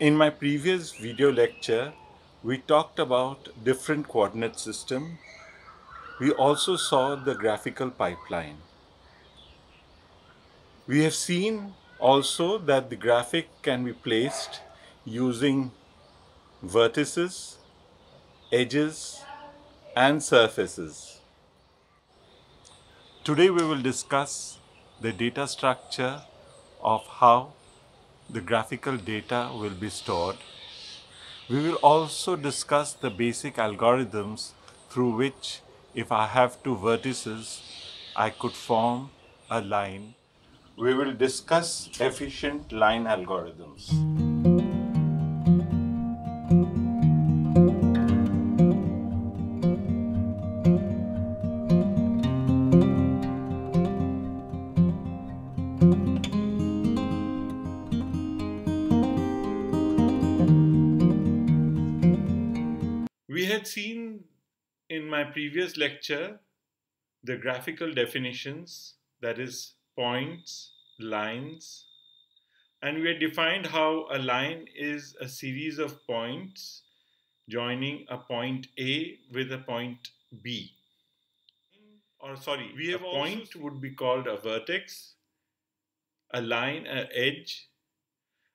In my previous video lecture, we talked about different coordinate system. We also saw the graphical pipeline. We have seen also that the graphic can be placed using vertices, edges, and surfaces. Today we will discuss the data structure of how the graphical data will be stored. We will also discuss the basic algorithms through which, if I have two vertices, I could form a line. We will discuss efficient line algorithms. We had seen in my previous lecture the graphical definitions, that is points, lines, and we had defined how a line is a series of points joining a point A with a point B. Or sorry, a point would be called a vertex, a line, an edge,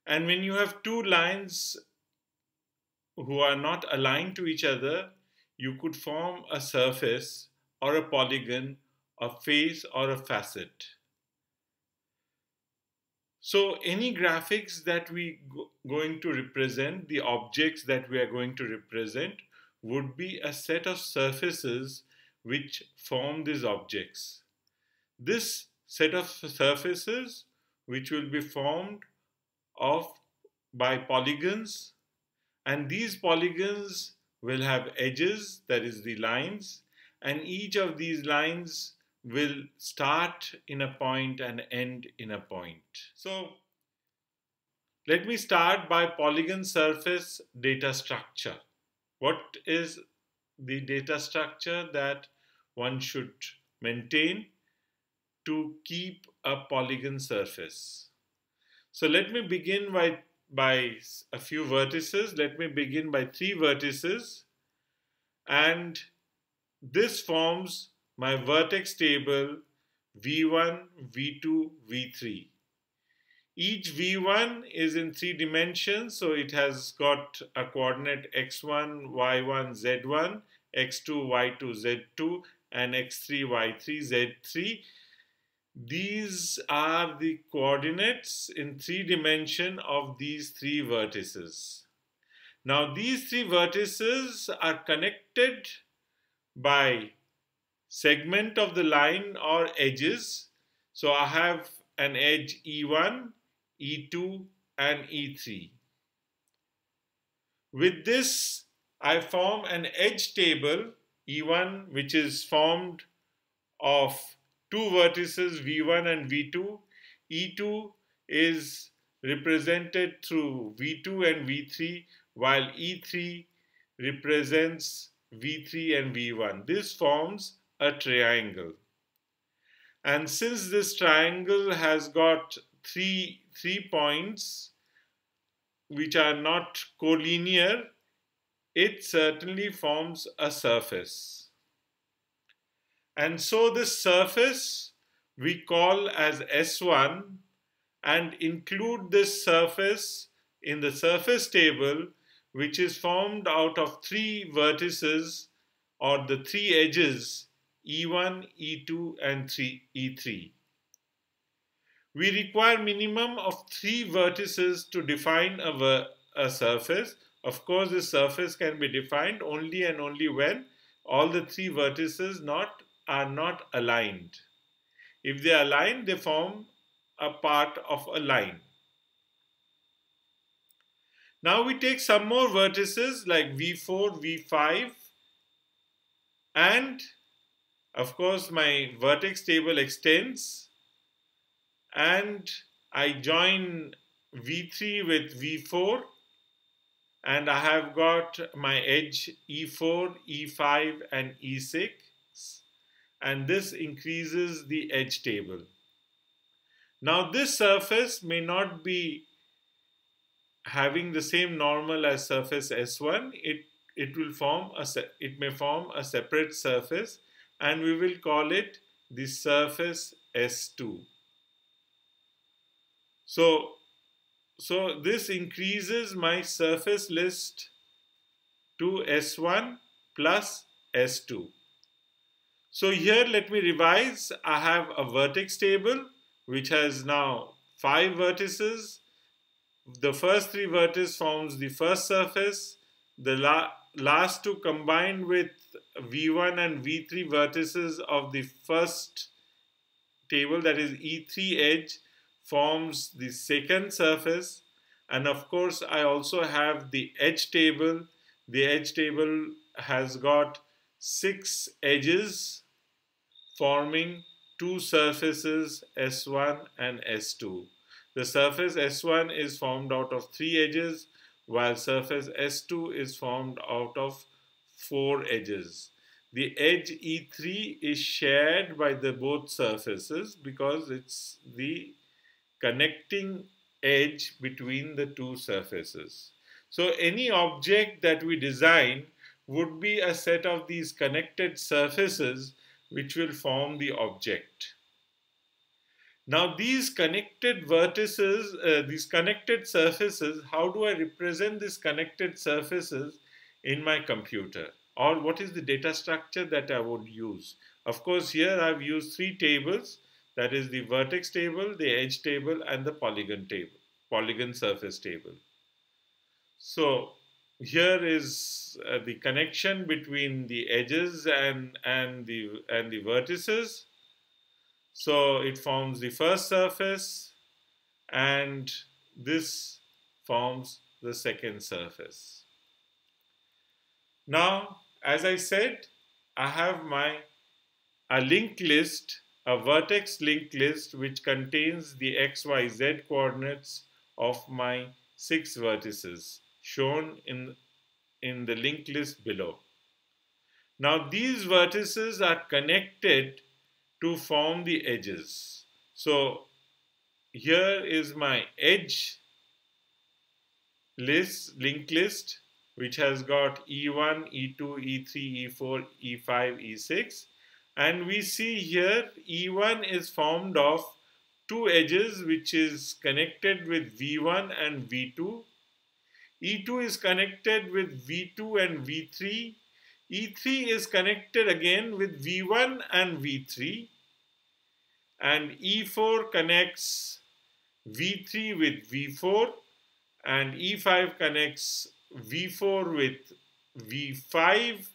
and when you have two lines who are not aligned to each other, you could form a surface or a polygon, a face or a facet. So any graphics that we going to represent, the objects that we are going to represent, would be a set of surfaces which form these objects. This set of surfaces which will be formed by polygons, and these polygons will have edges, that is the lines, and each of these lines will start in a point and end in a point. So let me start by polygon surface data structure. What is the data structure that one should maintain to keep a polygon surface? So let me begin by a few vertices. Let me begin by 3 vertices, and this forms my vertex table V1, V2, V3. Each V1 is in 3 dimensions, so it has got a coordinate x1, y1, z1, x2, y2, z2, and x3, y3, z3. These are the coordinates in 3 dimensions of these 3 vertices. Now these 3 vertices are connected by segment of the line or edges. So I have an edge E1, E2 and E3. With this I form an edge table E1 which is formed of 2 vertices V1 and V2. E2 is represented through V2 and V3, while E3 represents V3 and V1. This forms a triangle. And since this triangle has got three points which are not collinear, it certainly forms a surface. And so this surface we call as S1 and include this surface in the surface table, which is formed out of 3 vertices or the 3 edges E1, E2 and E3. We require minimum of 3 vertices to define a surface. Of course, this surface can be defined only and only when all the 3 vertices are not aligned. If they are aligned, they form a part of a line. Now we take some more vertices like V4, V5, and of course my vertex table extends, and I join V3 with V4, and I have got my edge E4, E5 and E6, and this increases the edge table. Now this surface may not be having the same normal as surface S1, it may form a separate surface, and we will call it the surface S2. So this increases my surface list to S1 plus S2. So here let me revise. I have a vertex table which has now 5 vertices. The first 3 vertices forms the first surface. The last 2 combined with V1 and V3 vertices of the first table, that is E3 edge, forms the second surface. And of course I also have the edge table. The edge table has got 6 edges forming 2 surfaces S1 and S2. The surface S1 is formed out of 3 edges, while surface S2 is formed out of 4 edges. The edge E3 is shared by the both surfaces because it's the connecting edge between the 2 surfaces. So any object that we design would be a set of these connected surfaces which will form the object. Now these connected vertices, these connected surfaces, how do I represent these connected surfaces in my computer? Or what is the data structure that I would use? Of course, here I've used 3 tables, that is the vertex table, the edge table, and the polygon surface table. So here is the connection between the edges and the vertices. So it forms the first surface, and this forms the second surface. Now, as I said, I have a linked list, a vertex linked list, which contains the XYZ coordinates of my 6 vertices shown in the linked list below. Now these vertices are connected to form the edges. So here is my edge list, linked list, which has got E1, E2, E3, E4, E5, E6. And we see here E1 is formed of 2 edges which is connected with V1 and V2. E2 is connected with V2 and V3. E3 is connected again with V1 and V3. And E4 connects V3 with V4. And E5 connects V4 with V5.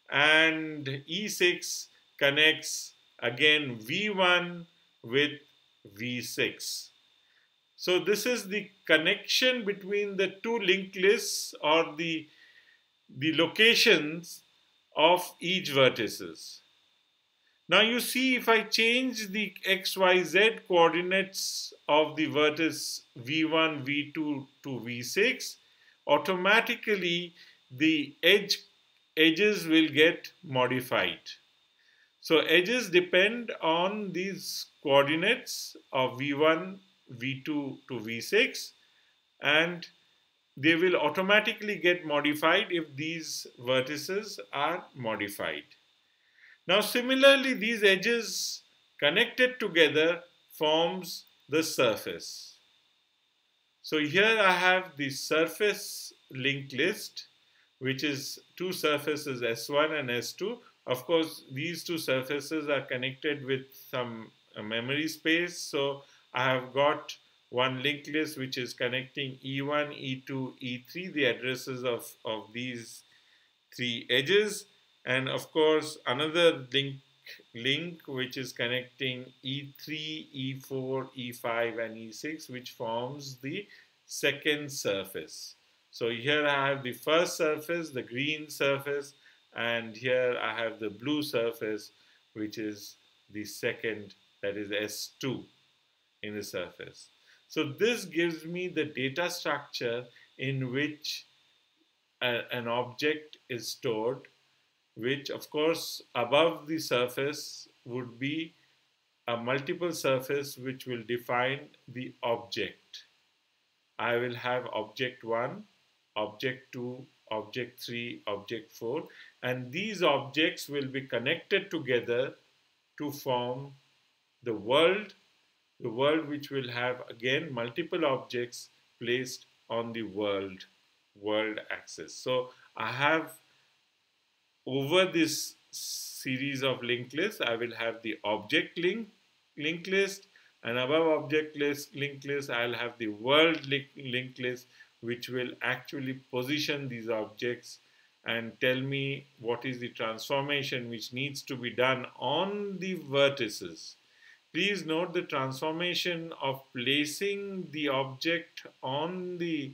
And E6 connects again V1 with V6. So this is the connection between the 2 linked lists, or the locations of each vertices. Now you see, if I change the XYZ coordinates of the vertex V1, V2 to V6, automatically the edges will get modified. So edges depend on these coordinates of V1, V2 to V6, and they will automatically get modified if these vertices are modified. Now similarly, these edges connected together forms the surface. So here I have the surface linked list, which is 2 surfaces S1 and S2. Of course, these 2 surfaces are connected with some memory space. So I have got one linked list which is connecting E1, E2, E3, the addresses of these 3 edges. And of course, another link which is connecting E3, E4, E5, and E6, which forms the second surface. So here I have the first surface, the green surface, and here I have the blue surface, which is the second, that is S2 in the surface. So this gives me the data structure in which an object is stored, which of course above the surface would be a multiple surface which will define the object. I will have object 1, object 2, object 3, object 4, and these objects will be connected together to form the world which will have again multiple objects placed on the world axis. So I have, over this series of linked lists, I will have the object linked list, and above object linked list I'll have the world linked list, which will actually position these objects and tell me what is the transformation which needs to be done on the vertices. Please note the transformation of placing the object on the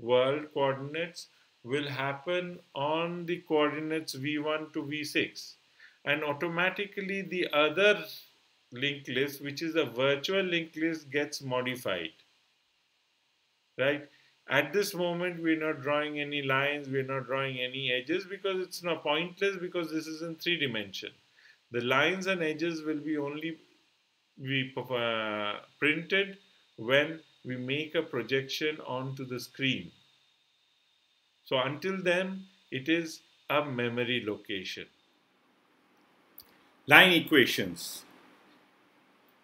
world coordinates will happen on the coordinates v1 to v6, and automatically the other linked list, which is a virtual linked list, gets modified, right? At this moment we're not drawing any lines, we're not drawing any edges, because it's not pointless, because this is in 3 dimension. The lines and edges will be only printed when we make a projection onto the screen. So until then, it is a memory location. Line equations.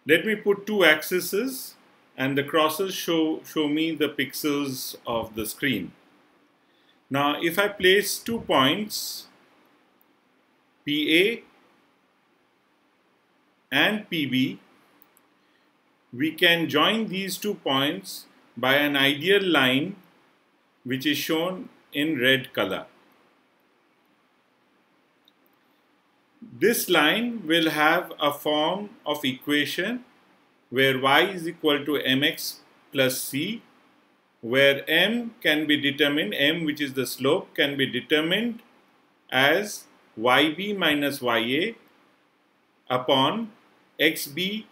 Let me put 2 axes, and the crosses show me the pixels of the screen. Now if I place 2 points, PA and PB, we can join these 2 points by an ideal line which is shown in red color. This line will have a form of equation where y is equal to mx plus c, where m can be determined, m which is the slope, can be determined as yb minus ya upon xb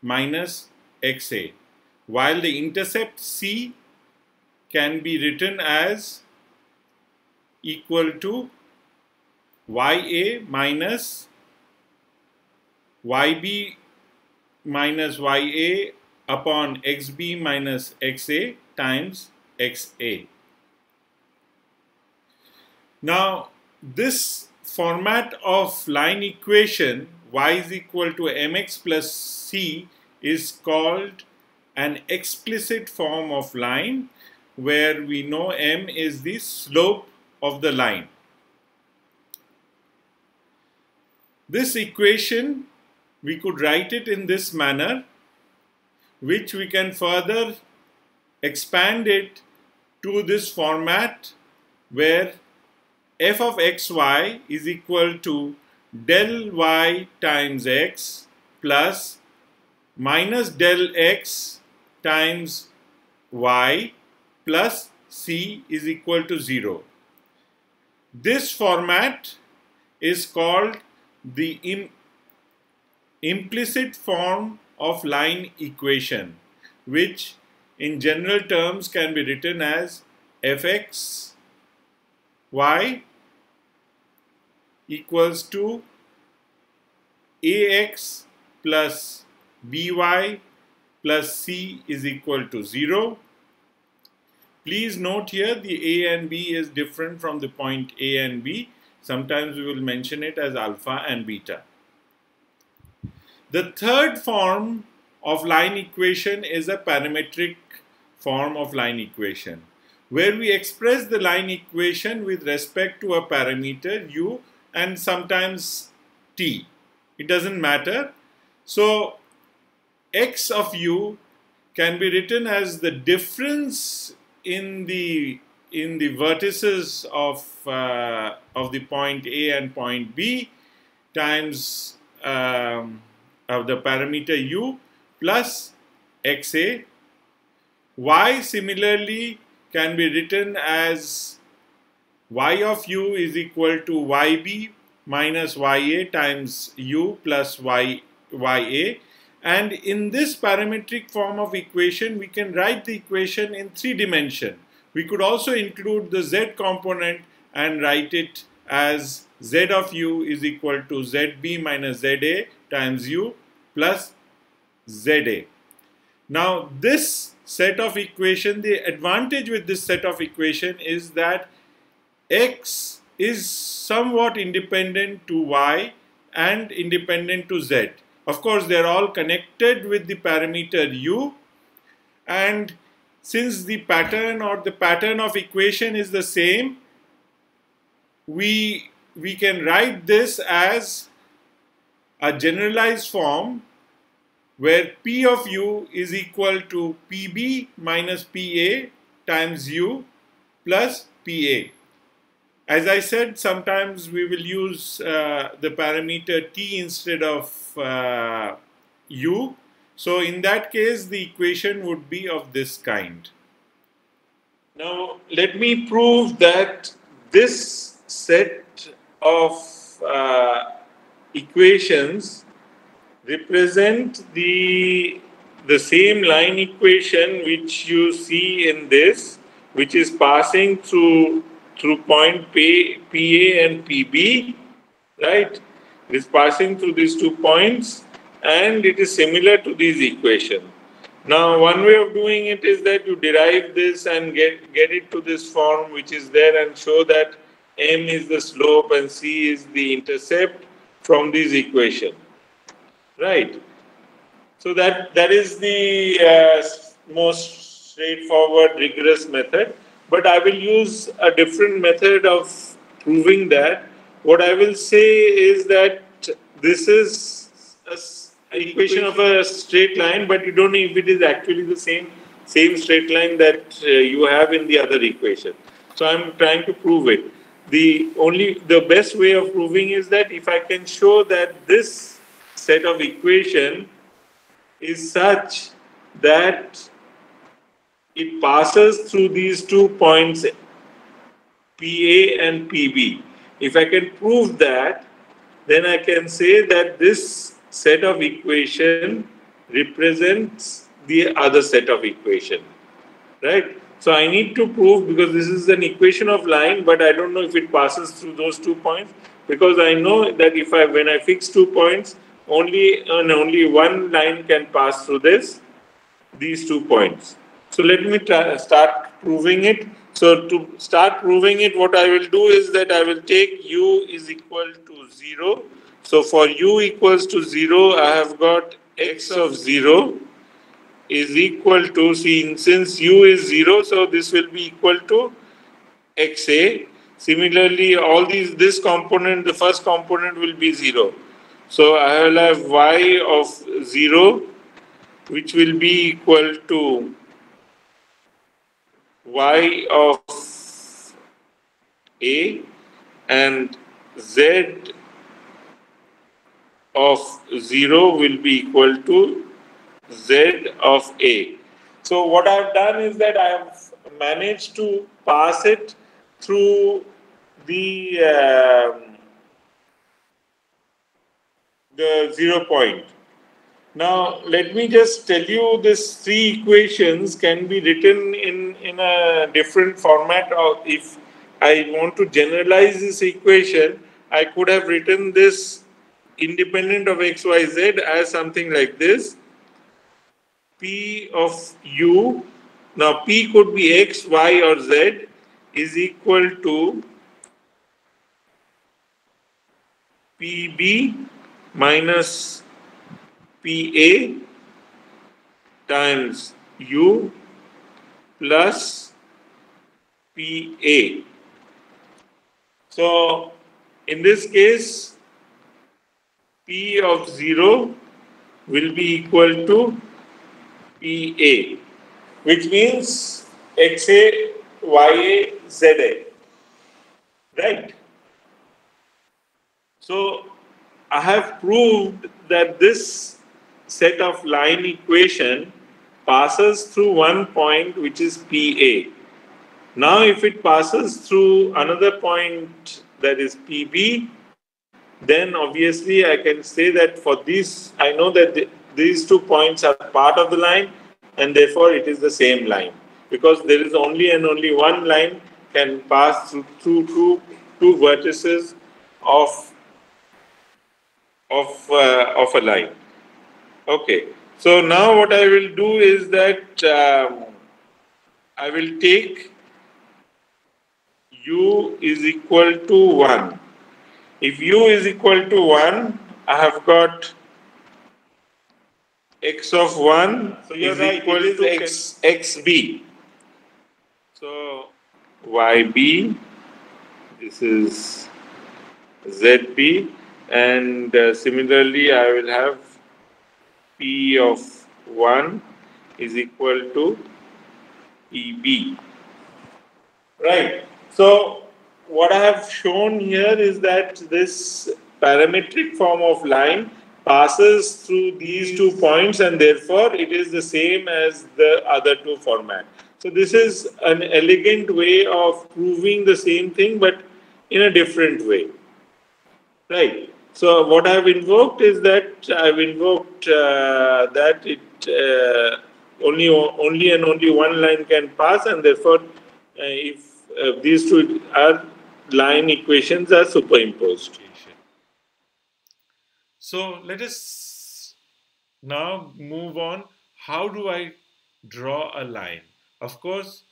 minus xa, while the intercept c can be written as equal to ya minus yb minus ya upon xb minus xa times xa. Now this format of line equation, y is equal to mx plus c, is called an explicit form of line, where we know m is the slope of the line. This equation, we could write it in this manner, which we can further expand it to this format, where f of xy is equal to del y times x plus minus del x times y plus c is equal to 0. This format is called the implicit form of line equation, which in general terms can be written as fx y equals to ax plus by plus c is equal to 0. Please note here the a and b is different from the point a and b. Sometimes we will mention it as alpha and beta. The third form of line equation is a parametric form of line equation, where we express the line equation with respect to a parameter u and sometimes t. It doesn't matter. So x of u can be written as the difference in the vertices of the point A and point B times of the parameter u plus xa. Y similarly can be written as y of u is equal to yb minus ya times u plus ya. And in this parametric form of equation, we can write the equation in 3 dimensions. We could also include the z component and write it as z of u is equal to zb minus za times u plus za. Now this set of equation, the advantage with this set of equation is that x is somewhat independent to y and independent to z. Of course, they are all connected with the parameter u, and since the pattern or the pattern of equation is the same, we can write this as a generalized form where P of u is equal to Pb minus Pa times u plus Pa. As I said, sometimes we will use the parameter t instead of u. So in that case, the equation would be of this kind. Now, let me prove that this set of equations represent the same line equation which you see in this, which is passing through point PA and PB, right? It is passing through these 2 points, and it is similar to these equations. Now, one way of doing it is that you derive this and get it to this form which is there, and show that m is the slope and c is the intercept from these equations, right? So that is the most straightforward, rigorous method. But I will use a different method of proving that. What I will say is that this is an equation of a straight line, but you don't know if it is actually the same straight line that you have in the other equation. So I'm trying to prove it. The best way of proving is that if I can show that this set of equation is such that it passes through these 2 points PA and PB. If I can prove that, then I can say that this set of equation represents the other set of equation, right? So I need to prove, because this is an equation of line, but I don't know if it passes through those 2 points, because I know that when I fix 2 points, only one line can pass through these 2 points. So let me start proving it. So to start proving it, what I will do is that I will take u is equal to 0. So for u equals to 0, I have got x of 0 is equal to, since u is 0, so this will be equal to xa. Similarly, this component, the first component will be 0. So I will have y of 0, which will be equal to y of a, and z of 0 will be equal to z of a. So what I have done is that I have managed to pass it through the 0 point. Now, let me just tell you, these 3 equations can be written in a different format. Or if I want to generalize this equation, I could have written this independent of x, y, z as something like this. P of u, now P could be x, y, or z, is equal to PB minus PA times u plus PA. So in this case, P of 0 will be equal to PA, which means XA, YA, ZA, right? So I have proved that this set of line equation passes through one point, which is PA. Now if it passes through another point, that is PB, then obviously I can say that for this, I know that these 2 points are part of the line, and therefore it is the same line, because there is only one line can pass through two vertices of a line. Okay, So now what I will do is that I will take u is equal to 1. If u is equal to 1, I have got x of 1 is equal to xb. So yb, this is zb, and similarly I will have p of 1 is equal to eb. Right. So what I have shown here is that this parametric form of line passes through these 2 points, and therefore it is the same as the other two format. So this is an elegant way of proving the same thing but in a different way. Right. So what I have invoked is that I have invoked that it only and only one line can pass, and therefore, if these two are line equations are superimposed. So let us now move on. How do I draw a line? Of course,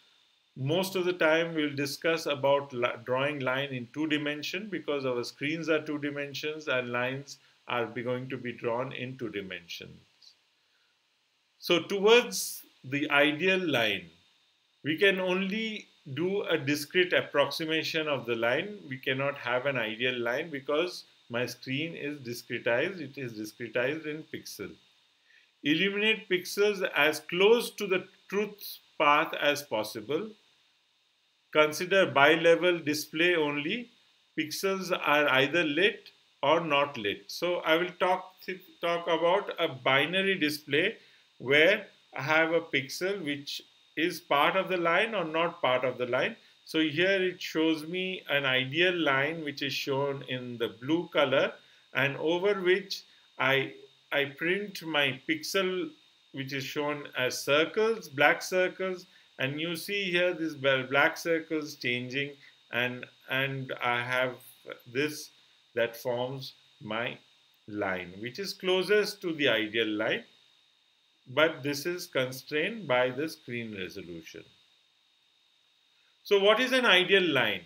most of the time we'll discuss about drawing line in 2 dimensions because our screens are 2 dimensions and lines are going to be drawn in 2 dimensions. So towards the ideal line, we can only do a discrete approximation of the line. We cannot have an ideal line because my screen is discretized. It is discretized in pixel. Illuminate pixels as close to the truth path as possible. Consider bi-level display only. Pixels are either lit or not lit. So I will talk about a binary display where I have a pixel which is part of the line or not part of the line. So here it shows me an ideal line which is shown in the blue color, and over which I print my pixel which is shown as circles, black circles, and you see here this black circles changing, and I have this that forms my line which is closest to the ideal line, but this is constrained by the screen resolution. So what is an ideal line?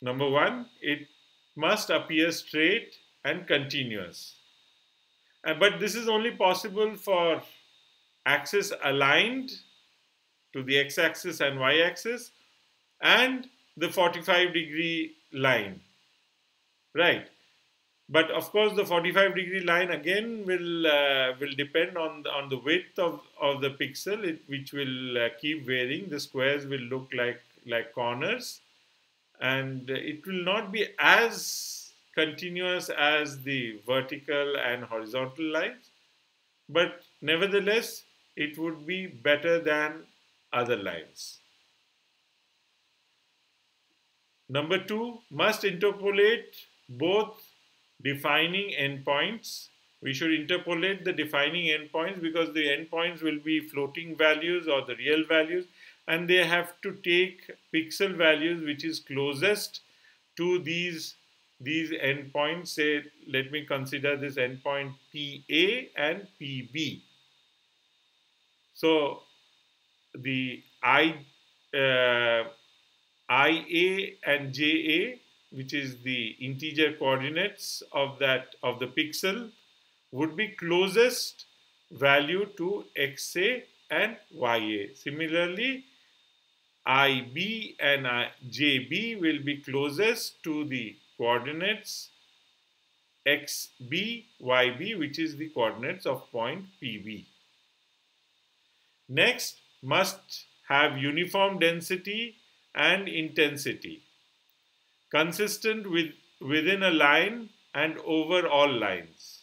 Number one, it must appear straight and continuous, but this is only possible for axis aligned to the x-axis and y-axis and the 45-degree line, right? But of course, the 45-degree line again will depend on the width of the pixel, which will keep varying. The squares will look like corners, and it will not be as continuous as the vertical and horizontal lines, but nevertheless, it would be better than other lines. Number two, must interpolate both defining endpoints. We should interpolate the defining endpoints because the endpoints will be floating values or the real values, and they have to take pixel values which is closest to these endpoints. Say, let me consider this endpoint PA and PB. So the IA and JA, which is the integer coordinates of the pixel, would be closest value to XA and YA. Similarly, IB and JB will be closest to the coordinates XB, YB, which is the coordinates of point PB. Next, must have uniform density and intensity, consistent within a line and over all lines.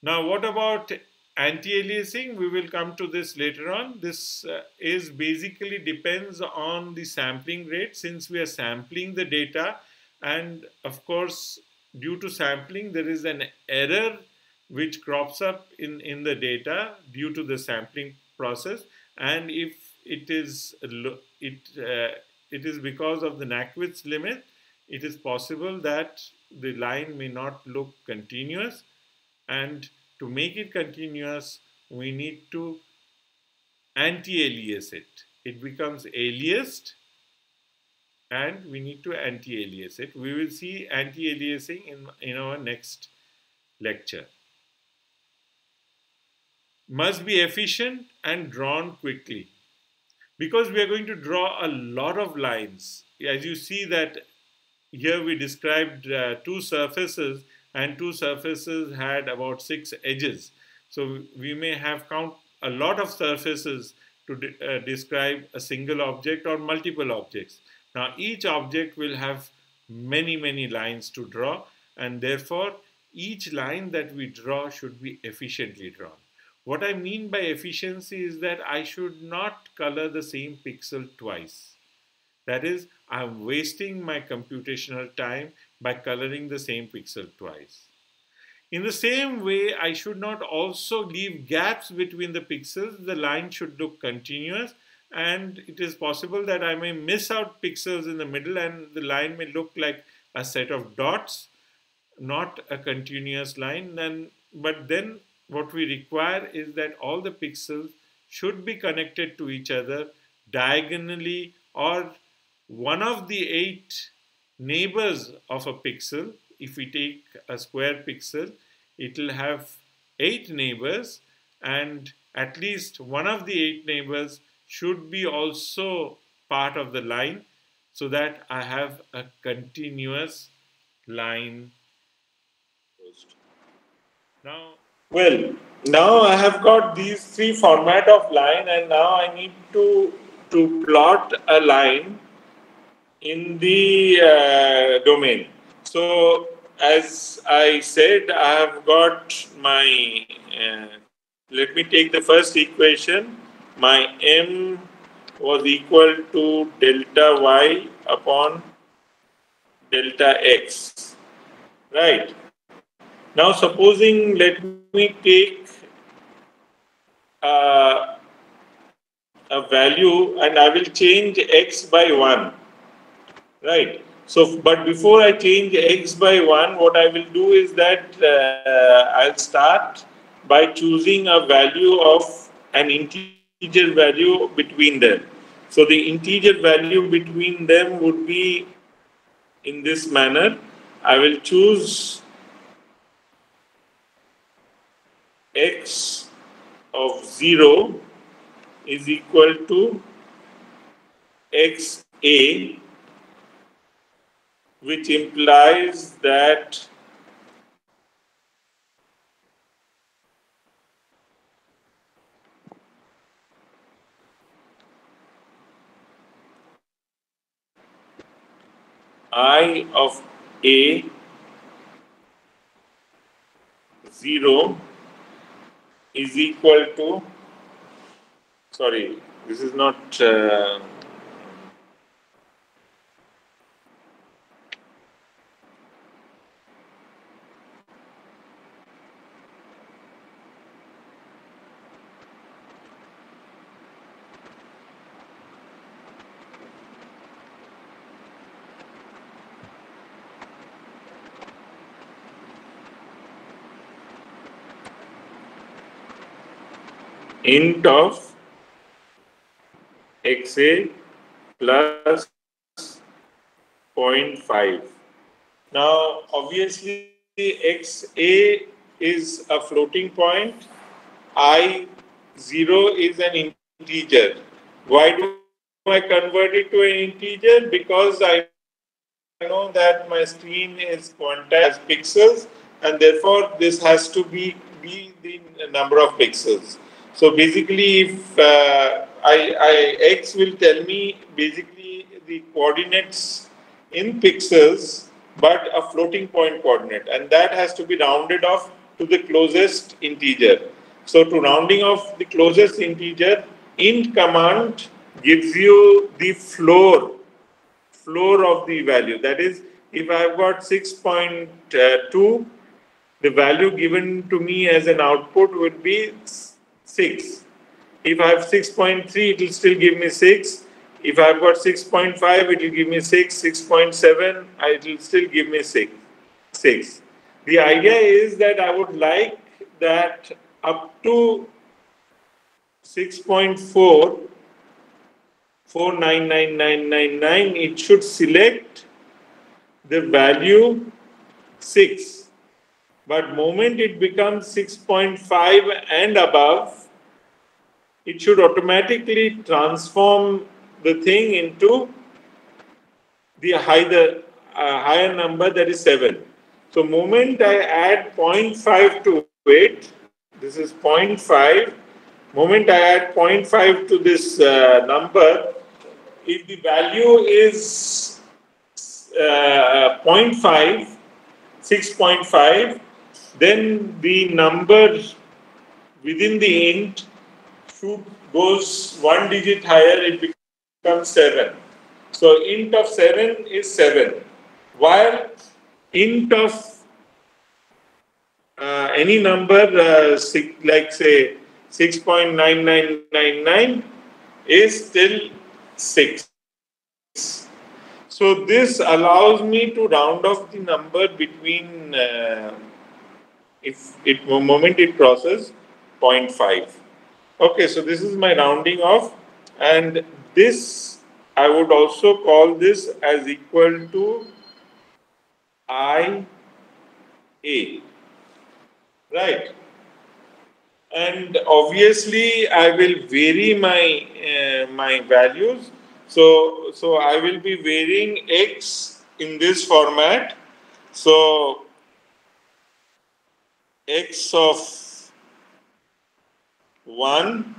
Now, what about anti-aliasing? We will come to this later on. This is basically depends on the sampling rate, since we are sampling the data, and of course, due to sampling, there is an error which crops up in the data due to the sampling process, and if it is because of the Nyquist limit, it is possible that the line may not look continuous, And to make it continuous, we need to anti-alias it. It becomes aliased, and we need to anti-alias it. We will see anti-aliasing in our next lecture. Must be efficient and drawn quickly, because we are going to draw a lot of lines. As you see that here we described two surfaces, and two surfaces had about 6 edges. So we may have count a lot of surfaces to describe a single object or multiple objects. Now each object will have many lines to draw, and therefore each line that we draw should be efficiently drawn. What I mean by efficiency is that I should not color the same pixel twice. That is, I'm wasting my computational time by coloring the same pixel twice. In the same way, I should not also leave gaps between the pixels. The line should look continuous, and it is possible that I may miss out pixels in the middle and the line may look like a set of dots, not a continuous line. But then what we require is that all the pixels should be connected to each other diagonally, or one of the 8 neighbors of a pixel. If we take a square pixel, it will have 8 neighbors, and at least one of the 8 neighbors should be also part of the line, so that I have a continuous line. Well, now I have got these 3 format of line, and now I need to plot a line in the domain. So as I said, I have got my, let me take the first equation. My m was equal to delta y upon delta x, right? Now supposing, let me take a value, and I will change x by 1, right? So, but before I change x by 1, what I will do is that I'll start by choosing a value of an integer value between them. So the integer value between them would be in this manner. I will choose x of 0 is equal to xa, which implies that I of a 0 is equal to, sorry, this is not int of xa plus 0.5. Now, obviously, xa is a floating point, I0 is an integer. Why do I convert it to an integer? Because I know that my screen is quantized as pixels, and therefore this has to be the number of pixels. So basically, if x will tell me basically the coordinates in pixels, but a floating point coordinate, and that has to be rounded off to the closest integer. So to rounding off the closest integer, int command gives you the floor of the value. That is, if I have got 6.2, the value given to me as an output would be 6. If I have 6.3, it will still give me 6. If I have got 6.5, it will give me 6. 6.7, it will still give me 6. the idea is that I would like that up to 6.4, 49999, it should select the value 6. But moment it becomes 6.5 and above, it should automatically transform the thing into the higher number, that is 7. So moment I add 0.5 to it, this is 0.5. Moment I add 0.5 to this number, if the value is 0.5, 6.5, then the number within the int should goes one digit higher, it becomes 7. So int of 7 is 7. While int of any number like say 6.9999 is still 6. So this allows me to round off the number between if it moment it crosses 0.5. Okay, so this is my rounding off, and this I would also call this as equal to IA, right? And obviously I will vary my my values. So I will be varying x in this format. So x of 1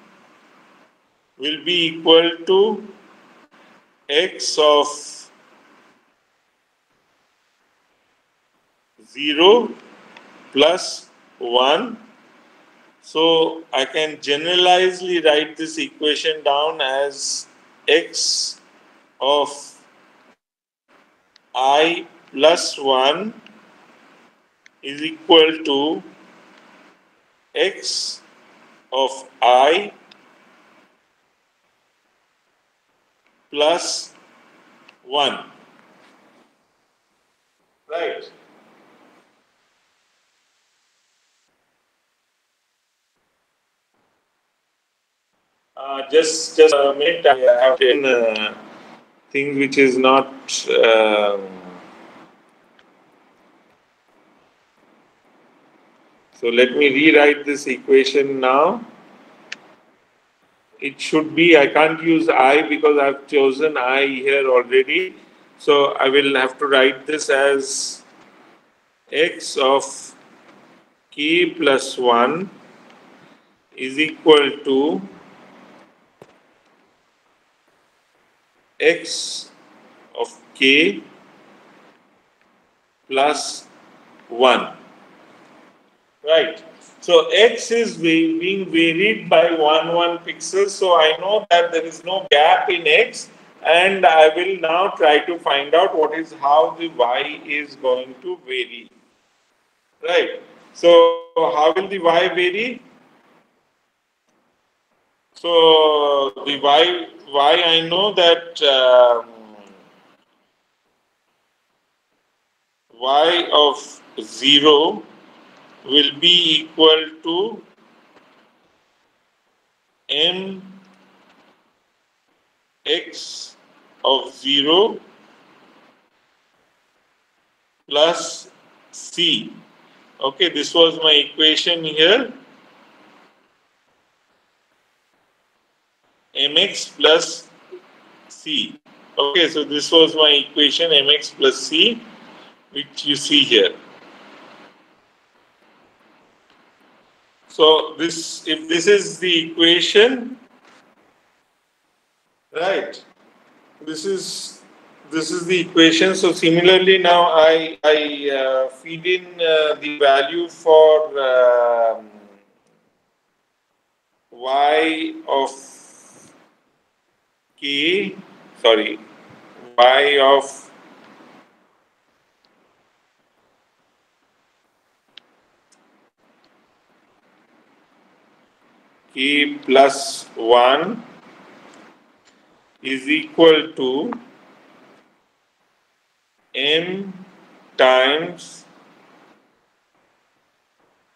will be equal to x of 0 plus 1. So I can generalizely write this equation down as x of I plus 1 is equal to x of I plus 1. Right. Just a minute, I have taken thing which is not so let me rewrite this equation now. It should be, I can't use I because I've chosen I here already. So I will have to write this as x of k plus 1 is equal to x of k plus 1. Right. So x is being varied by 1 pixel. So I know that there is no gap in x, and I will now try to find out what is how the y is going to vary. Right. So how will the y vary? So the y I know that y of 0 will be equal to m x of 0 plus c. Okay, this was my equation here. Mx plus c. Okay, so this was my equation mx plus c, which you see here. So this, if this is the equation, right? This is the equation. So similarly, now I feed in the value for y of k. Sorry, y of k plus 1 is equal to m times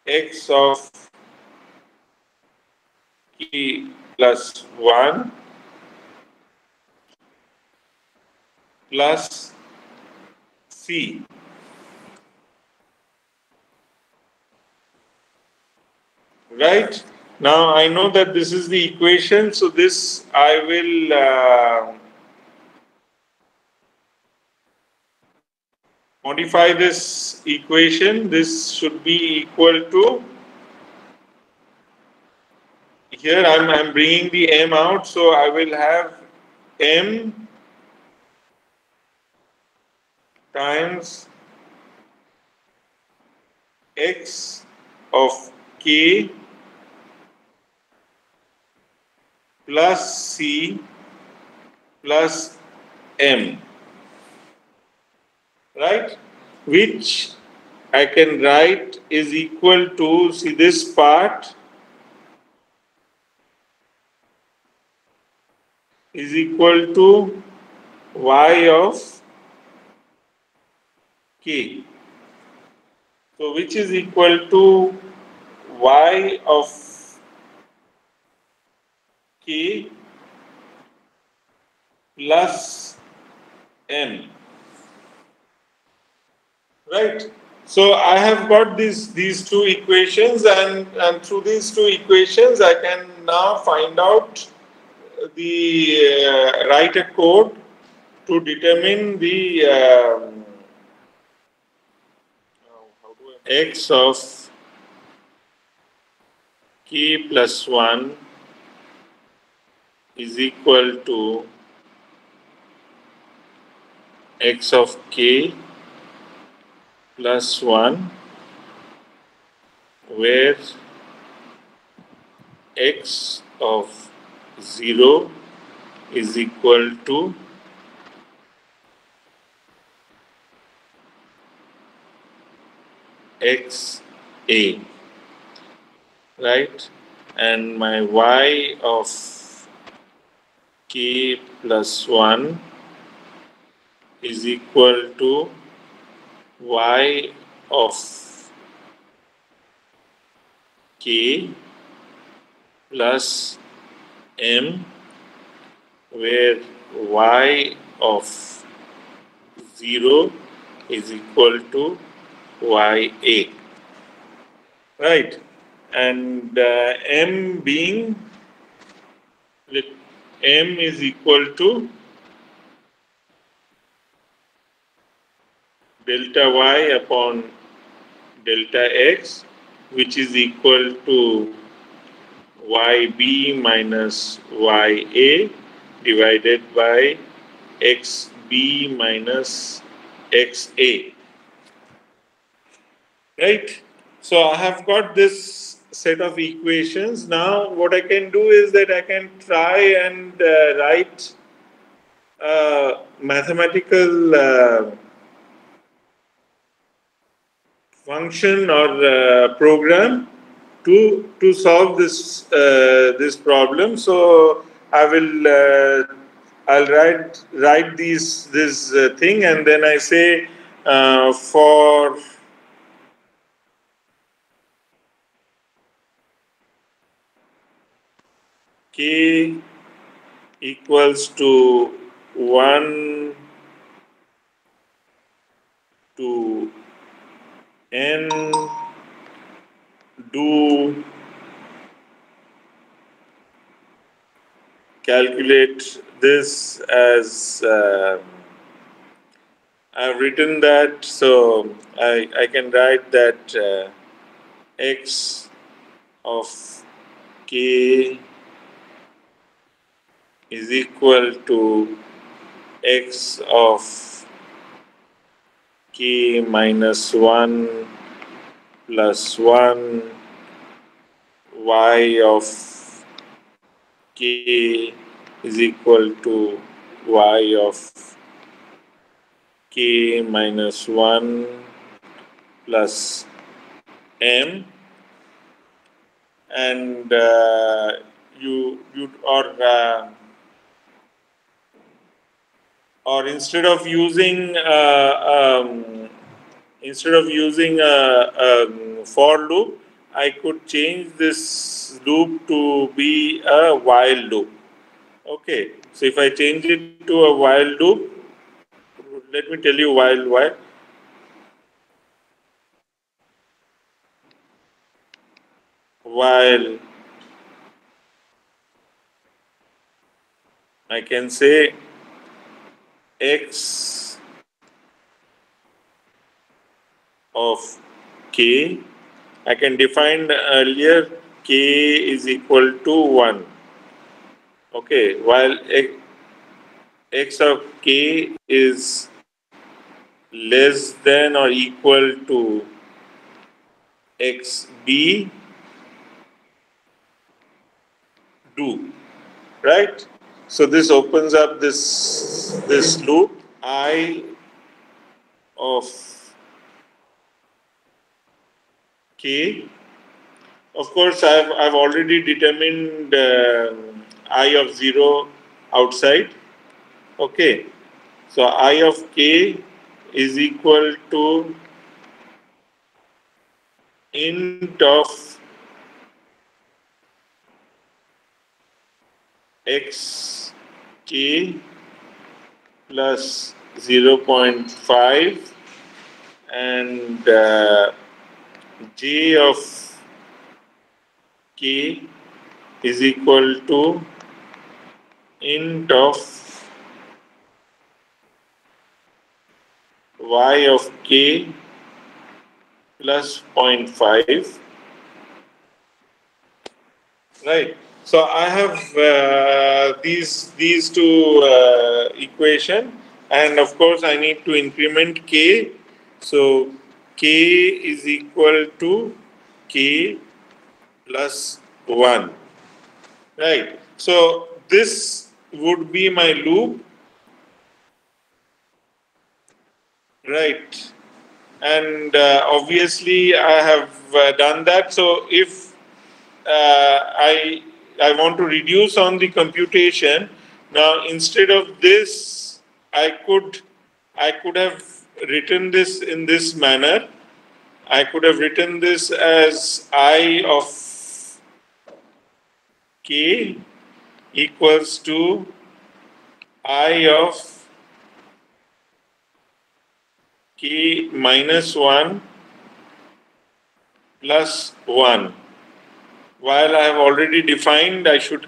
x of k plus 1 plus c. Right? Now I know that this is the equation, so this I will modify this equation. This should be equal to, here I'm bringing the m out, so I will have m times x of k plus c plus m, right? Which I can write is equal to, see this part is equal to y of k. So which is equal to y of k plus m. Right? So I have got these two equations, and through these two equations I can now find out the write a code to determine the x of k plus 1 is equal to x of k plus 1, where x of 0 is equal to xa, right? And my y of k plus 1 is equal to y of k plus m, where y of 0 is equal to ya, right? And m being, m is equal to delta y upon delta x, which is equal to yb minus ya divided by xb minus xa. Right? So I have got this set of equations. Now what I can do is that I can try and write a mathematical function or program to solve this problem. So I will I'll write this thing, and then I say for k equals to 1 to n, do calculate this as I've written that, so I can write that x of k is equal to x of k minus 1 plus 1 y of k is equal to y of k minus 1 plus m, and or instead of using a for loop, I could change this loop to be a while loop. Okay, so if I change it to a while loop, let me tell you while I can say x of k, I can define earlier k is equal to 1. Okay, while x of k is less than or equal to xb, do, right? So this opens up this loop I of k. Of course, I've already determined I of 0 outside. Okay, so I of k is equal to int of x k plus 0.5 and j of k is equal to int of y of k plus 0.5. Right. So I have these two equation, and of course I need to increment k. So k is equal to k plus 1. Right. So this would be my loop. Right. And obviously I have done that. So if I want to reduce on the computation. Now instead of this, I could have written this in this manner. I could have written this as I of k equals to I of k minus 1 plus 1. While I have already defined, I should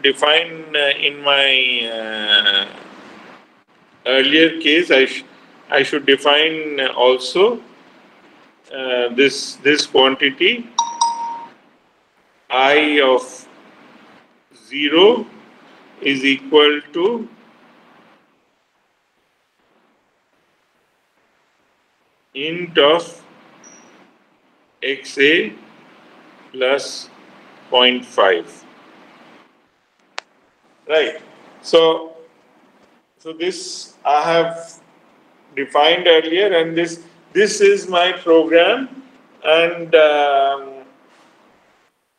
define in my earlier case. I should define also this quantity I of 0 is equal to int of xa plus 0.5. Right. So this I have defined earlier, and this is my program, and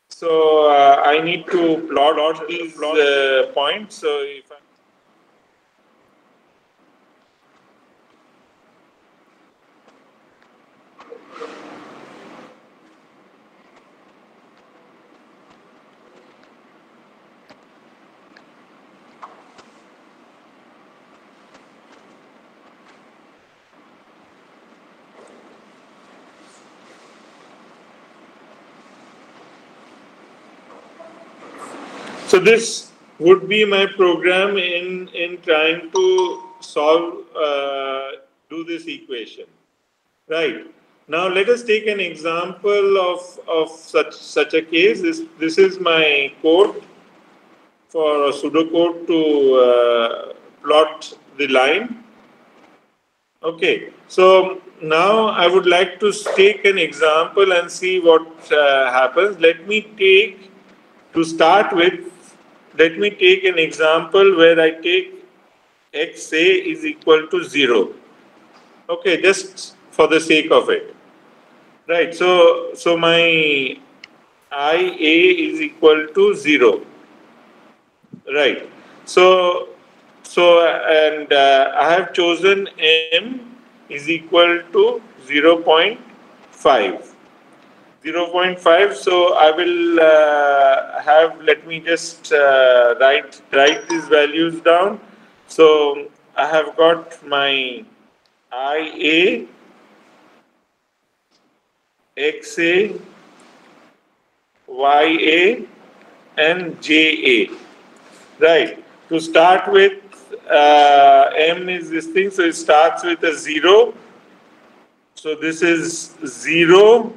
so I need to plot these points. So if I So this would be my program in trying to solve do this equation, right? Now let us take an example of such a case. This is my code for a pseudocode to plot the line. Okay, so now I would like to take an example and see what happens. To start with, let me take an example where I take xa is equal to 0. Okay, just for the sake of it. Right, so my IA is equal to 0. Right, so and I have chosen M is equal to 0.5. 0.5. So I will let me just write these values down. So I have got my IA, XA, YA, and JA. Right. To start with, M is this thing, so it starts with a 0. So this is 0,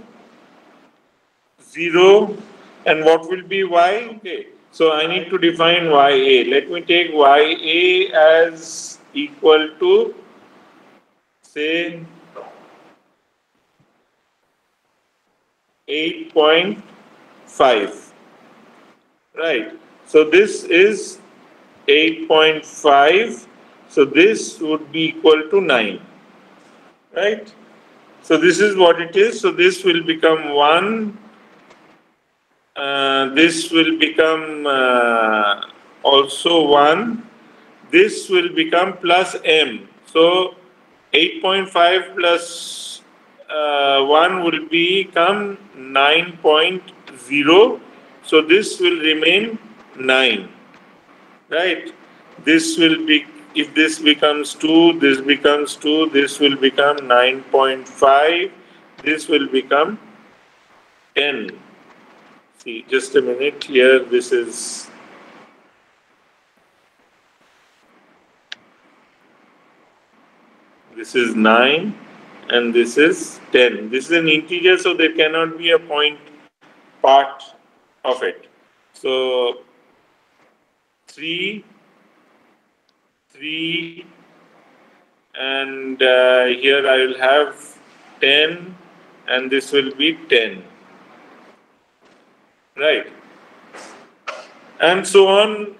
0, and what will be Y? Okay. So I need to define YA. Let me take YA as equal to, say, 8.5. Right. So this is 8.5. So this would be equal to 9. Right. So this is what it is. So this will become 1. This will become also 1. This will become plus M. So 8.5 plus 1 will become 9.0. So this will remain 9. Right? This will be, if this becomes 2, this becomes 2, this will become 9.5, this will become 10. See, just a minute here, this is 9 and this is 10. This is an integer, so there cannot be a point part of it. So 3, and here I will have 10 and this will be 10. Right. And so on,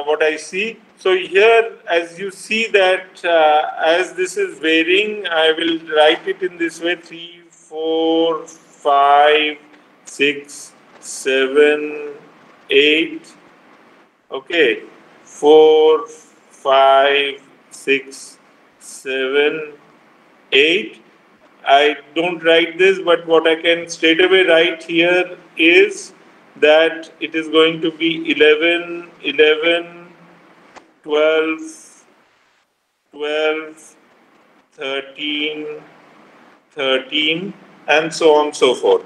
what I see. So here, as you see that as this is varying, I will write it in this way: 3, 4, 5, 6, 7, 8. Okay, 4, 5, 6, 7, 8. I don't write this, but what I can straight away write here is that it is going to be 11, 11, 12, 12, 13, 13, and so on and so forth.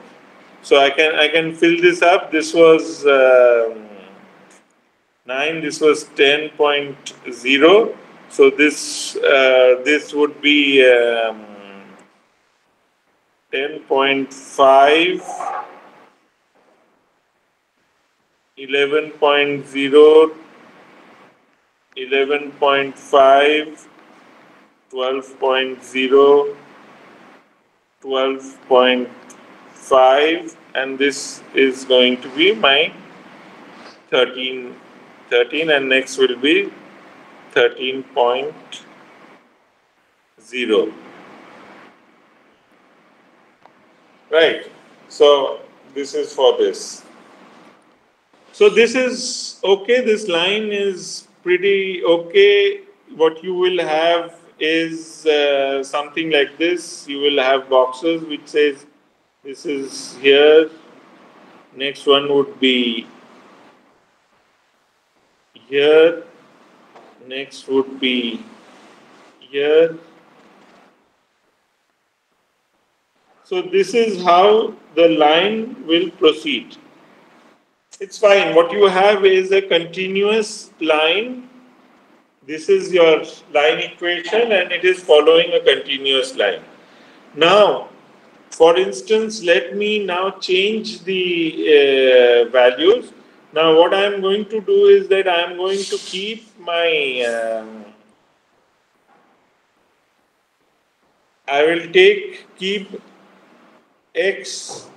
So I can fill this up. This was 9. This was 10.0. So this would be 10.5, 11.0, 11.5, 12.0, 12.5, and this is going to be my 13, and next will be 13.0. Right. So this is for this. So this is okay. This line is pretty okay. What you will have is something like this. You will have boxes which says this is here. Next one would be here. Next would be here. So this is how the line will proceed. It's fine. What you have is a continuous line. This is your line equation and it is following a continuous line. Now, for instance, let me now change the values. Now, what I am going to do is that I am going to keep my, I will keep x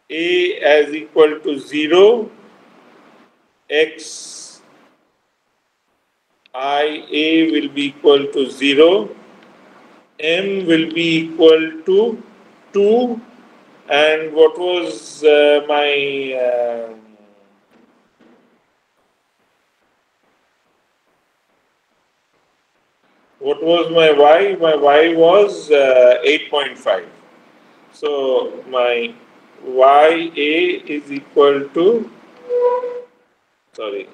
a as equal to 0, x I a will be equal to 0, m will be equal to 2, and what was what was my y? My y was 8.5. So my YA is equal to, sorry,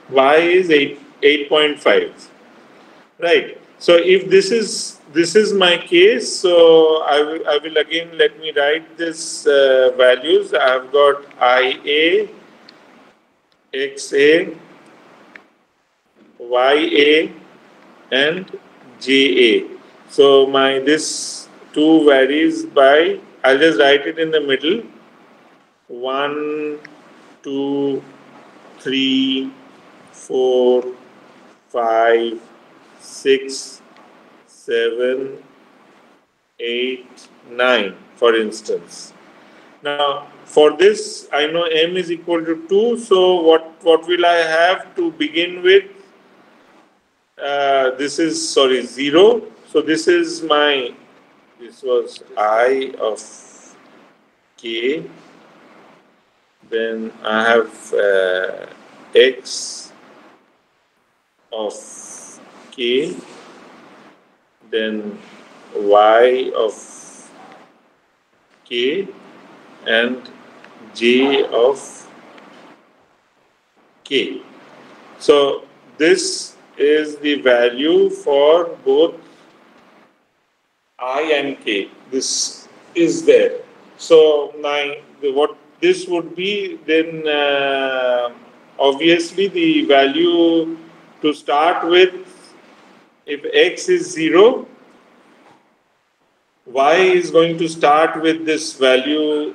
Y is 8.5. Right. So if this is my case, so I will again, let me write this values. I have got IA, XA, YA, and JA. So my this 2 varies by, I'll just write it in the middle. 1, 2, 3, 4, 5, 6, 7, 8, 9, for instance. Now, for this, I know m is equal to 2. So what will I have to begin with? This is, sorry, 0. So this is my, this was I of k. Then I have x of k. Then y of k and j of k. So this is the value for both I and k. This is there. So what this would be, then obviously the value to start with, if x is 0, y is going to start with this value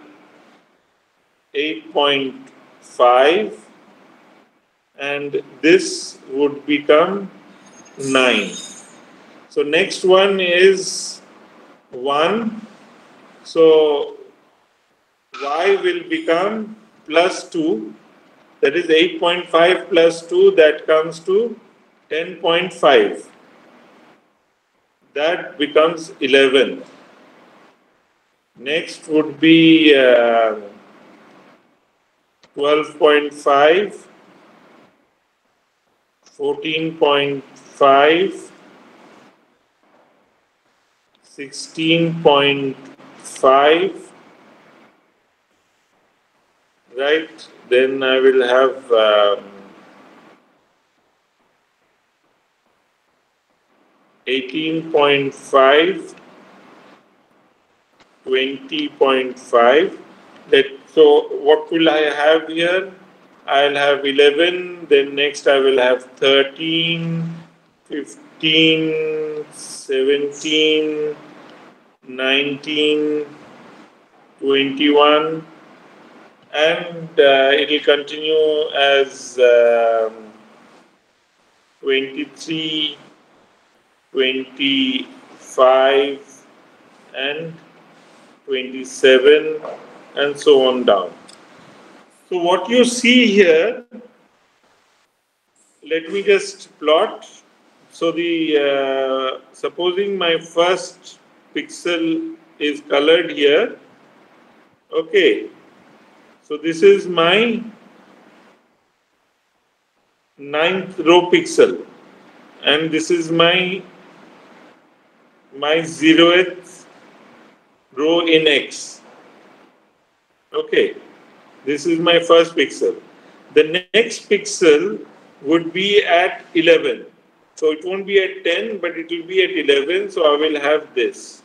8.5, and this would become 9. So next one is 1. So y will become plus 2. That is 8.5 plus 2, that comes to 10.5. That becomes 11. Next would be 12.5, 14.5, 16.5, right? Then I will have 18.5, 20.5. So what will I have here? I'll have 11, then next I will have 13, 15, 17, 19, 21, and it will continue as 23, 25, and 27, and so on down. So what you see here, let me just plot. So the supposing my first pixel is colored here. Okay. So this is my 9th row pixel, and this is my 0th row in X. Okay. This is my first pixel. The next pixel would be at 11. So it won't be at 10, but it will be at 11. So I will have this.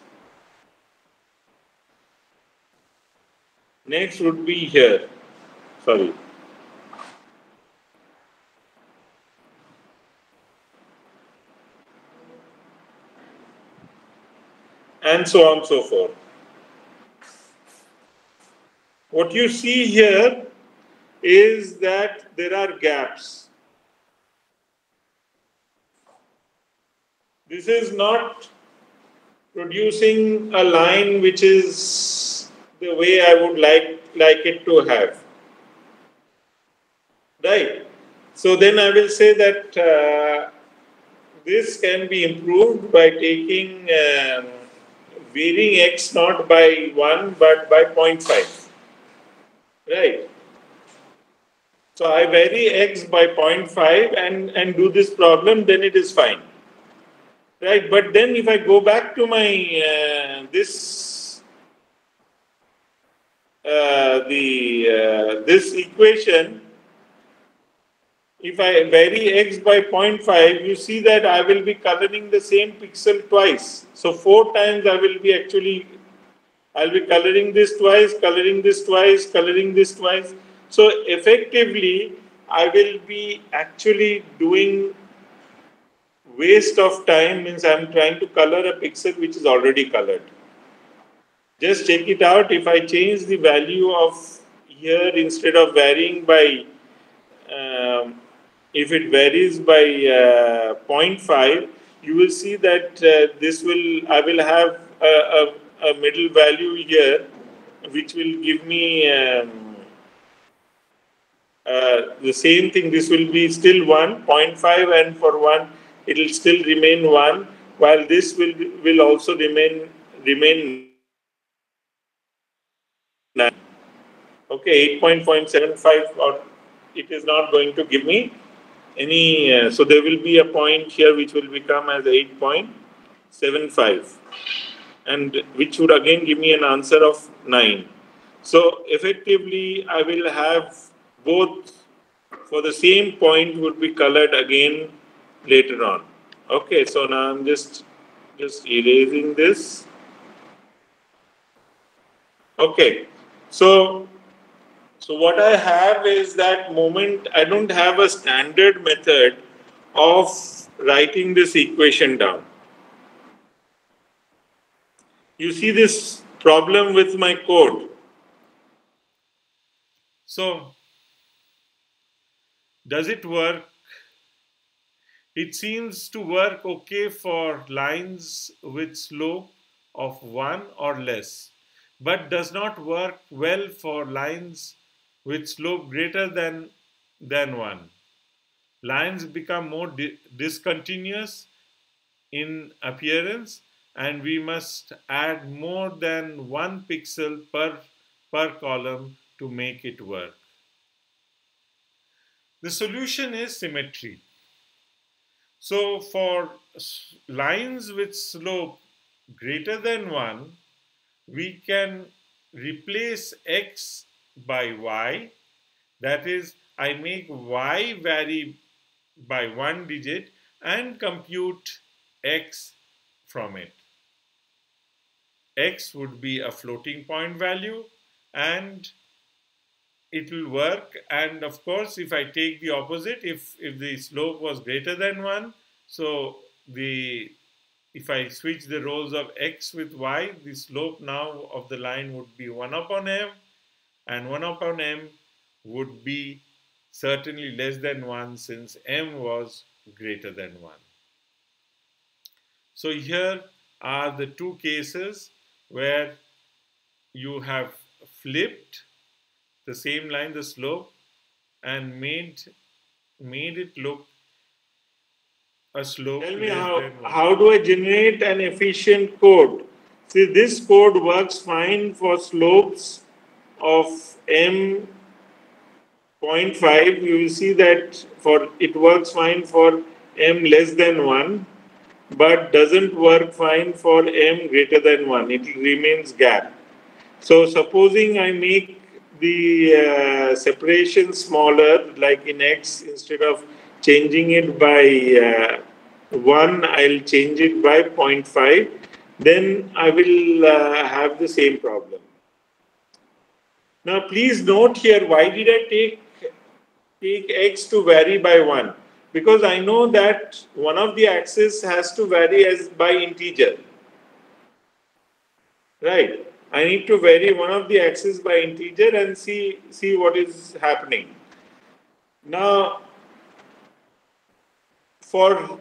Next would be here. Sorry. And so on and so forth. What you see here is that there are gaps. This is not producing a line which is the way I would like it to have. Right? So then I will say that this can be improved by taking varying x not by 1 but by 0.5. Right? So I vary x by 0.5 and do this problem, then it is fine. Right, but then if I go back to my this equation, if I vary x by 0.5, you see that I will be coloring the same pixel twice. So 4 times I will be I'll be coloring this twice, coloring this twice, coloring this twice. So effectively, I will be actually doing waste of time, means I'm trying to color a pixel which is already colored. Just check it out. If I change the value of here, instead of varying by, if it varies by 0.5, you will see that I will have a middle value here, which will give me the same thing. This will be still 1, 0.5, and for 1, it will still remain 1, while this will also remain 9. Okay, 8.75, or it is not going to give me any, so there will be a point here which will become as 8.75, and which would again give me an answer of 9. So effectively, I will have both for the same point would be colored again later on. Okay, so now I'm just erasing this. Okay, so what I have is that moment I don't have a standard method of writing this equation down. You see this problem with my code. So, does it work? It seems to work okay for lines with slope of 1 or less, but does not work well for lines with slope greater than 1. Lines become more discontinuous in appearance, and we must add more than 1 pixel per column to make it work. The solution is symmetry. So for lines with slope greater than 1, we can replace x by y. That is, I make y vary by 1 digit and compute x from it. X would be a floating point value, and it will work. And of course, if I take the opposite, if the slope was greater than 1, so if I switch the roles of x with y, the slope now of the line would be 1 upon m, and 1 upon m would be certainly less than 1 since m was greater than 1. So here are the two cases where you have flipped the same line, the slope, and made it look a slope. Tell me how do I generate an efficient code? See, this code works fine for slopes of m 0.5. You will see that it works fine for m less than 1, but doesn't work fine for m greater than 1. It remains gap. So supposing I make the separation smaller, like in x, instead of changing it by 1, I'll change it by 0.5, then I will have the same problem. Now please note here, why did I take x to vary by 1? Because I know that one of the axes has to vary by integer. Right. I need to vary one of the axes by integer and see what is happening. Now, for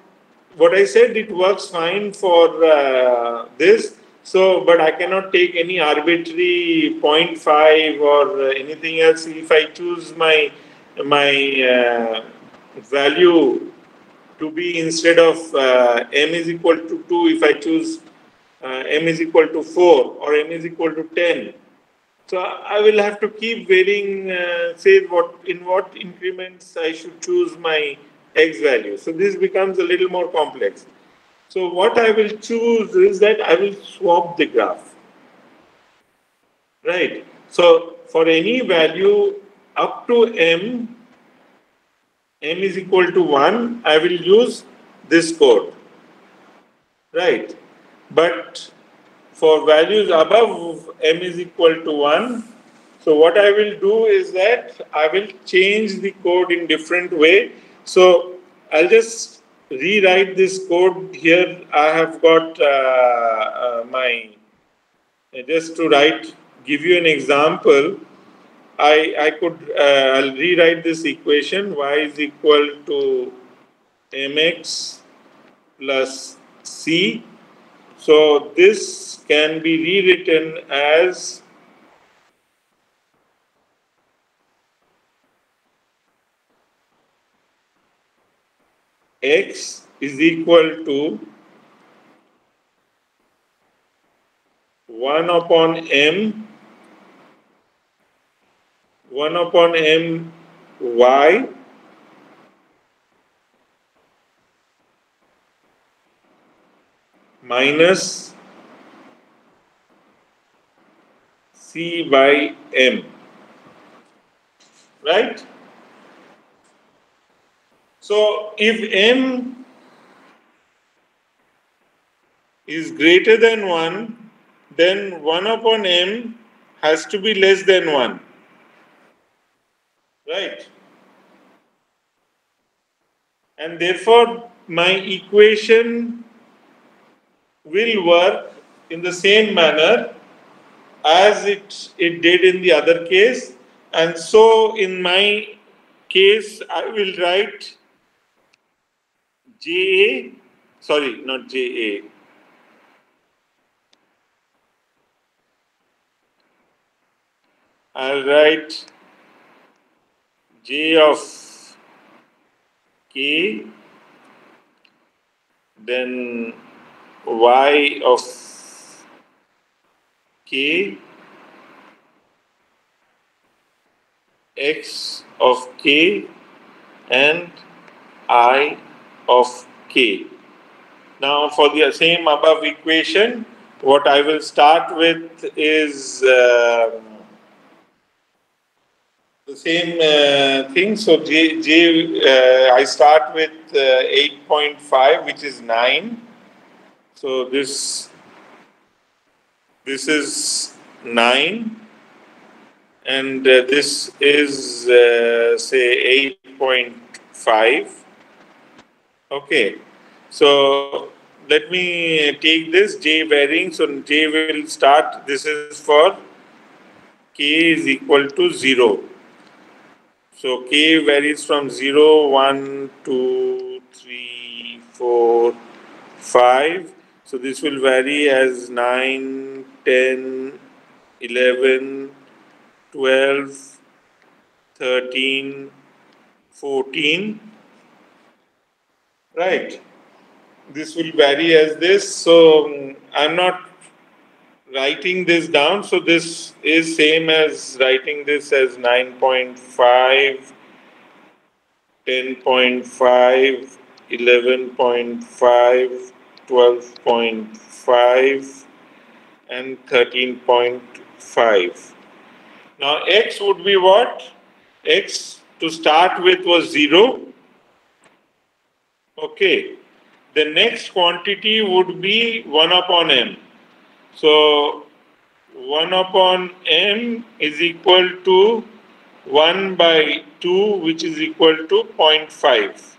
what I said, it works fine for this. So, but I cannot take any arbitrary 0.5 or anything else. If I choose my value to be, instead of m is equal to 2, if I choose m is equal to 4 or m is equal to 10. So I will have to keep varying, say in what increments I should choose my x value. So this becomes a little more complex. So what I will choose is that I will swap the graph. Right. So for any value up to m is equal to 1, I will use this code. Right. But for values above m is equal to 1, so what I will do is that I will change the code in different way. So I'll just rewrite this code here. I have got just to give you an example. I could, I'll rewrite this equation. Y is equal to mx plus c. So this can be rewritten as x is equal to 1 upon m y minus c by m. Right? So if m is greater than 1, then 1 upon m has to be less than 1. Right? And therefore, my equation will work in the same manner as it did in the other case. And so in my case, I will write JA, sorry, not JA. I'll write J of K, then Y of K, X of K, and I of K. Now for the same above equation, what I will start with is the same thing. So I start with 8.5, which is 9. So this is 9, and this is say 8.5. Okay. So let me take this J varying. So J will start, this is for K is equal to 0. So K varies from 0, 1, 2, 3, 4, 5. So this will vary as 9, 10, 11, 12, 13, 14. Right. This will vary as this. So I'm not writing this down. So this is same as writing this as 9.5, 10.5, 11.5, 12.5, and 13.5. Now x would be what? X to start with was 0. Okay. The next quantity would be 1 upon m. So 1 upon m is equal to 1 by 2, which is equal to 0.5.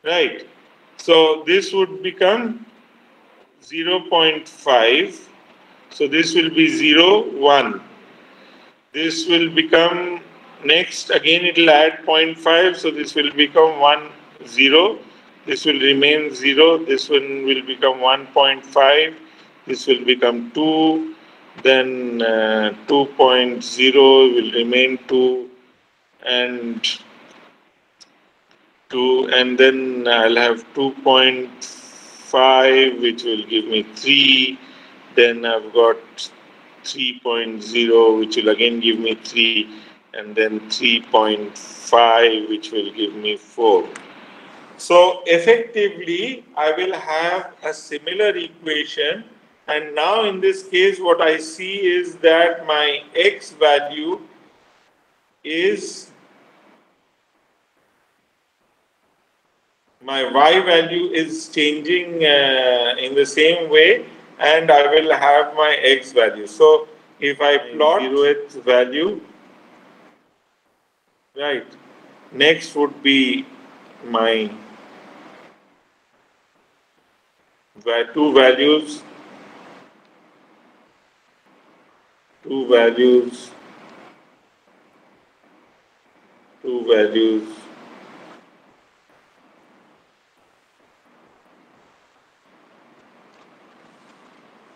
Right. So this would become 0.5. So this will be 0, 1. This will become, next again it will add 0.5. So this will become 1, 0. This will remain 0. This one will become 1.5. This will become 2. Then 2.0 will remain 2. And 2. And then I'll have 2.5, which will give me 3. Then I've got 3.0, which will again give me 3, and then 3.5, which will give me 4. So effectively, I will have a similar equation, and now in this case, what I see is that my x value is, my y value is changing in the same way, and I will have my x value. So if I plot 0th value, right, next would be my two values, two values, two values.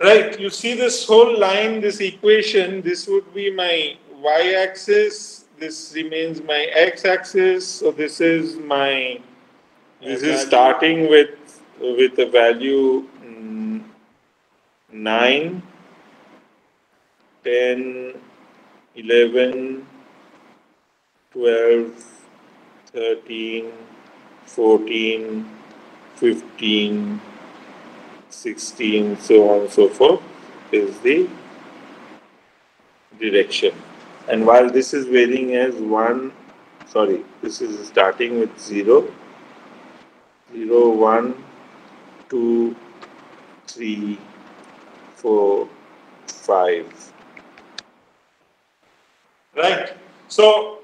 Right, you see this whole line, this equation, this would be my y-axis, this remains my x-axis, so this is my, this is starting with a value 9, 10, 11, 12, 13, 14, 15, 16, so on and so forth, is the direction. And while this is varying as 1, sorry, this is starting with 0, 0, 1, 2, 3, 4, 5. Right. So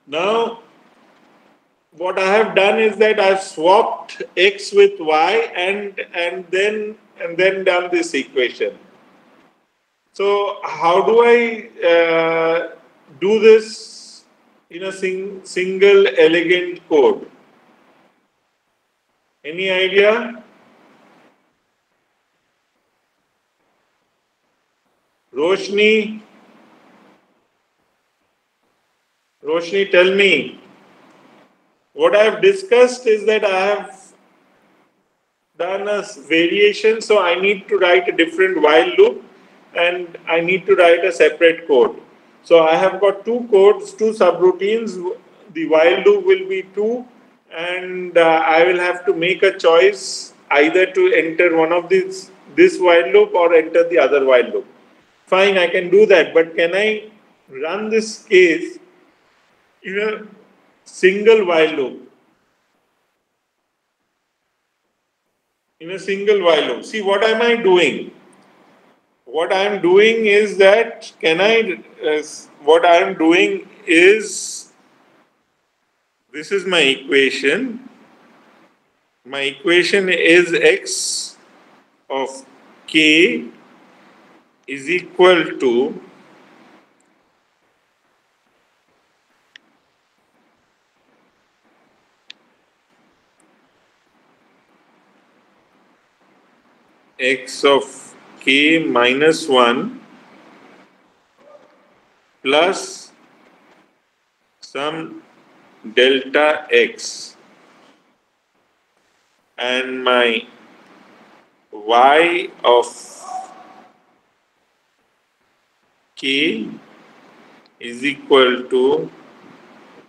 now what I have done is that I've swapped x with y and then done this equation. So how do I do this in a single elegant code? Any idea? Roshni, tell me. What I have discussed is that I have done a variation, so I need to write a different while loop and I need to write a separate code. So I have got two codes, two subroutines. The while loop will be 2, and I will have to make a choice either to enter one of this while loop or enter the other while loop. Fine, I can do that, but can I run this case in a single while loop? In a single while loop. See, what am I doing? What I am doing is that, what I am doing is, this is my equation. My equation is x of k is equal to x of k minus 1 plus some delta x, and my y of k is equal to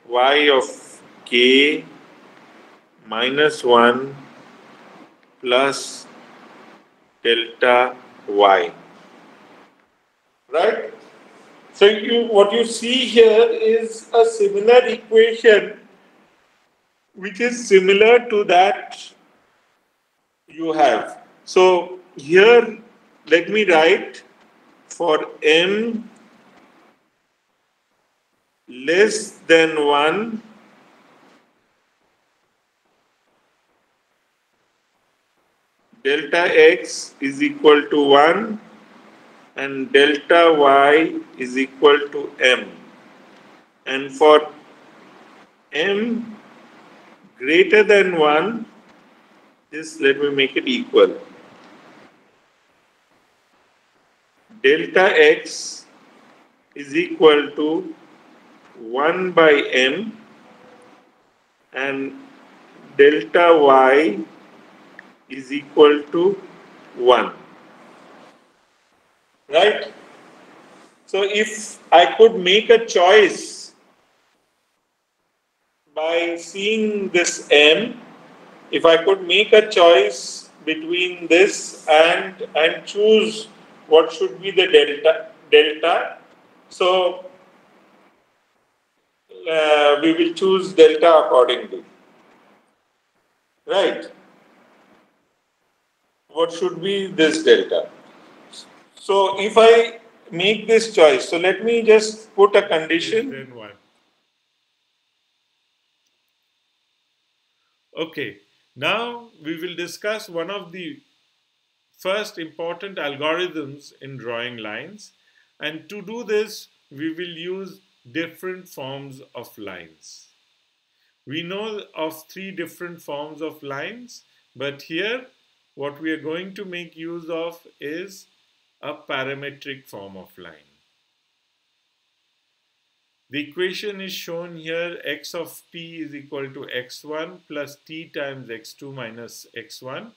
y of k minus 1 plus delta y. Right? So what you see here is a similar equation which is similar to that you have. So here let me write for m less than 1, delta x is equal to 1 and delta y is equal to m. And for m greater than 1, just let me make it equal. Delta x is equal to 1 by m and delta y is equal to 1. right? So if I could make a choice by seeing this M, if I could make a choice between this and choose what should be the delta, so we will choose delta accordingly, right? What should be this delta? So if I make this choice, so let me just put a condition. Then one. Okay, now we will discuss one of the first important algorithms in drawing lines, and to do this we will use different forms of lines. We know of three different forms of lines, but here what we are going to make use of is a parametric form of line. The equation is shown here. X of t is equal to x1 plus t times x2 minus x1.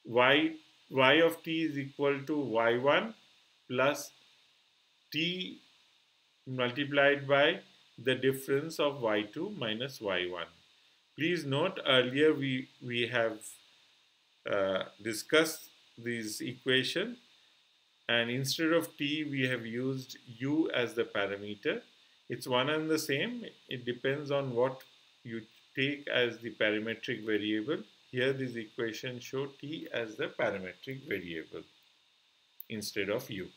Y of t is equal to y1 plus t multiplied by the difference of y2 minus y1. Please note, earlier we have discussed this equation, and instead of t we have used u as the parameter. It's one and the same. It depends on what you take as the parametric variable. Here this equation show t as the parametric variable instead of u.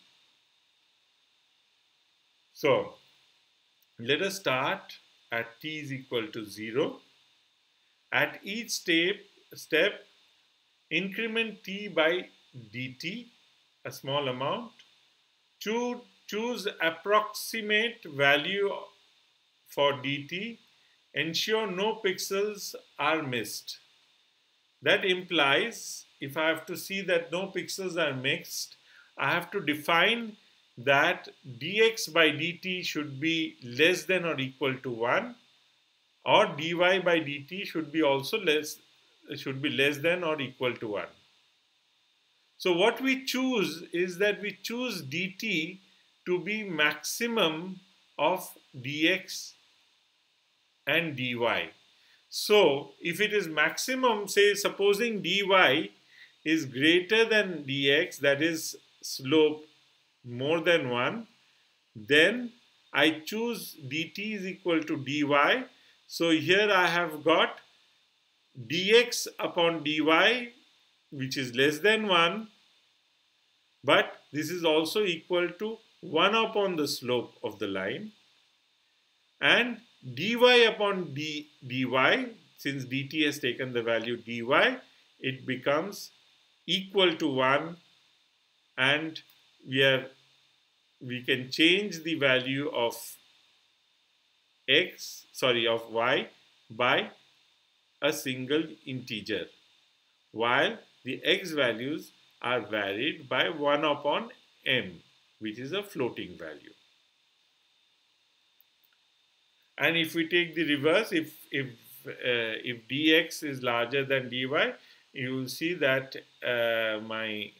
So let us start at t is equal to 0. At each step increment t by dt, a small amount. Choose approximate value for dt. Ensure no pixels are missed. That implies, if I have to see that no pixels are mixed, I have to define that dx by dt should be less than or equal to 1, or dy by dt should be less than or equal to 1. So what we choose is that we choose dt to be maximum of dx and dy. So if it is maximum, say supposing dy is greater than dx, that is slope more than 1, then I choose dt is equal to dy. So here I have got dx upon dy, which is less than 1, but this is also equal to 1 upon the slope of the line, and dy upon dy, since dt has taken the value dy, it becomes equal to 1, and we can change the value of y by a single integer, while the x values are varied by 1 upon m, which is a floating value. And if we take the reverse, if dx is larger than dy, you will see that my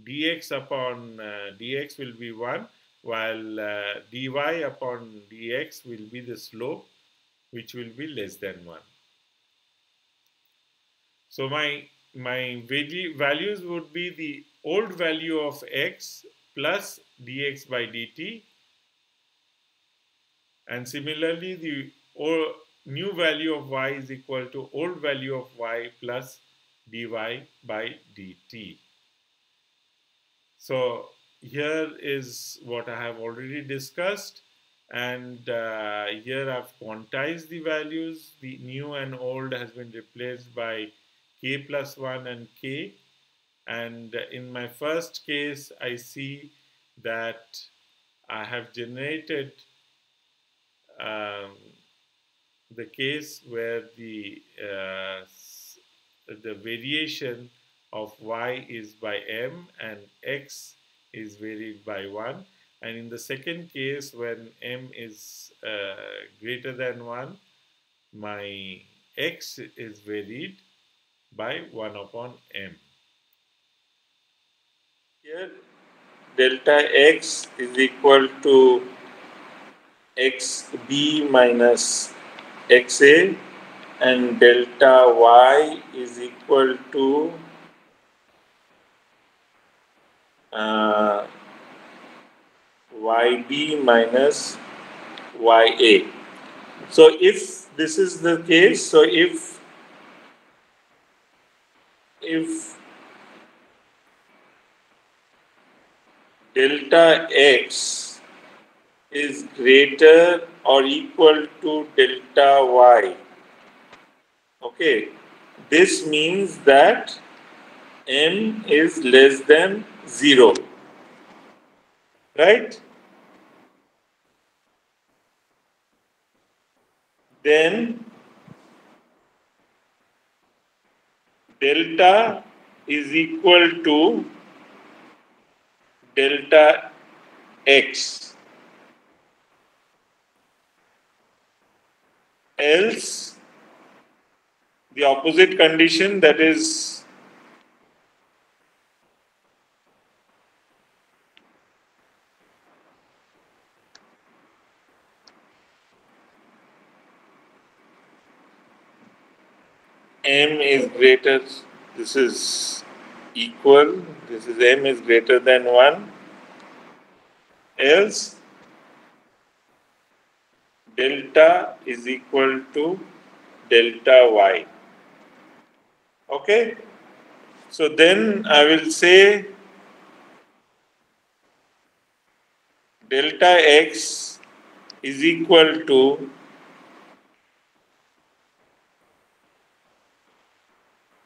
dx upon dx will be 1, while dy upon dx will be the slope, which will be less than 1. So my values would be the old value of x plus dx by dt, and similarly the new value of y is equal to old value of y plus dy by dt. So here is what I have already discussed, and here I've quantized the values. The new and old has been replaced by k plus 1 and k, and in my first case I see that I have generated the case where the variation of y is by m and x is varied by 1, and in the second case when m is greater than 1, my x is varied by 1 upon m. Here delta x is equal to xb minus xa, and delta y is equal to yb minus ya. So if this is the case, so if delta x is greater or equal to delta y, okay, this means that m is less than 0, right? Then delta is equal to delta x. Else, the opposite condition, that is m is greater, this is equal, this is m is greater than 1, else delta is equal to delta y. Okay? So then I will say delta x is equal to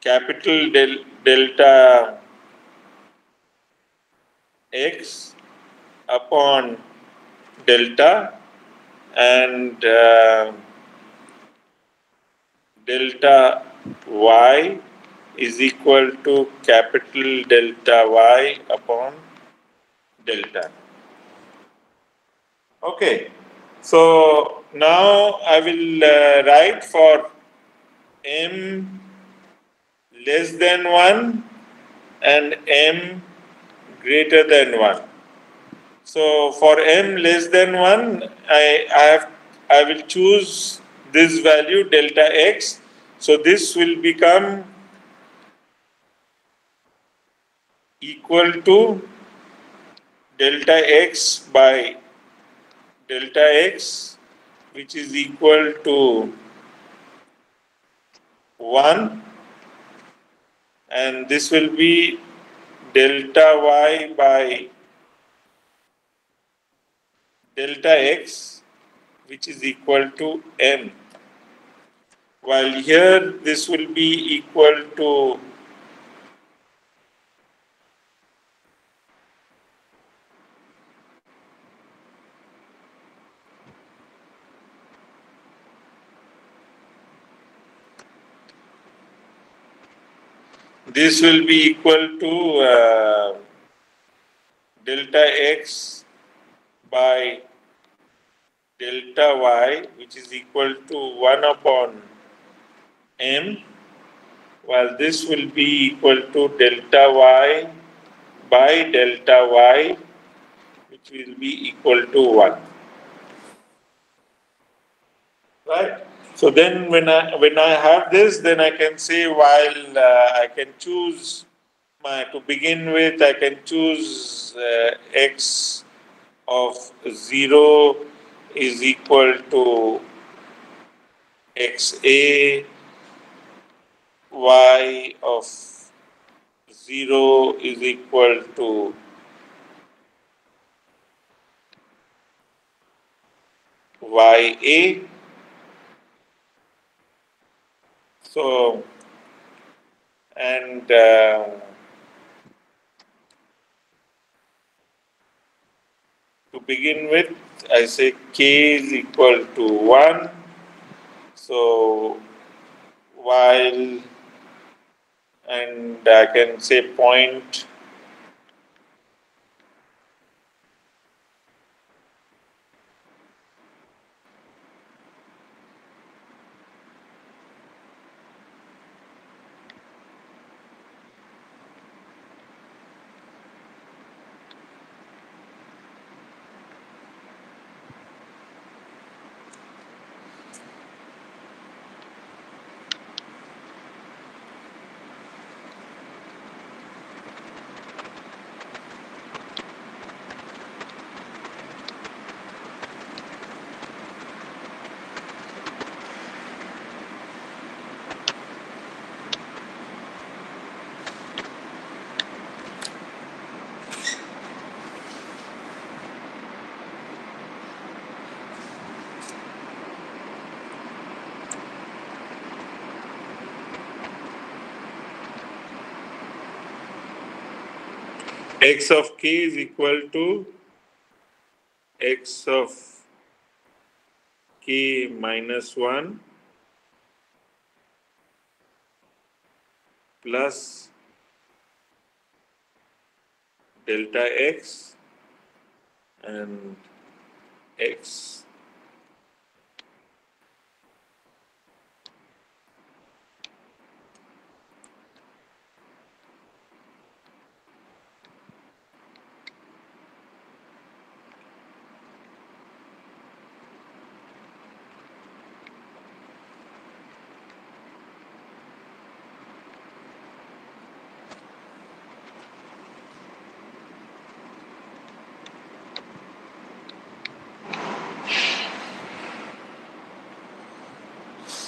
capital delta x upon delta, and delta y is equal to capital delta y upon delta. Okay, so now I will write for m less than 1 and m greater than 1. So for m less than 1, I will choose this value delta x. So this will become equal to delta x by delta x, which is equal to 1, and this will be delta y by delta x, which is equal to m. While here this will be equal to this will be equal to delta x by delta y, which is equal to 1 upon m, while this will be equal to delta y by delta y, which will be equal to 1. Right? So then when I have this, then I can say, while I can choose to begin with, I can choose x of 0 is equal to xa, y of 0 is equal to ya. So, and to begin with, I say k is equal to 1. So, while, and I can say point x of k is equal to x of k minus 1 plus delta x and x.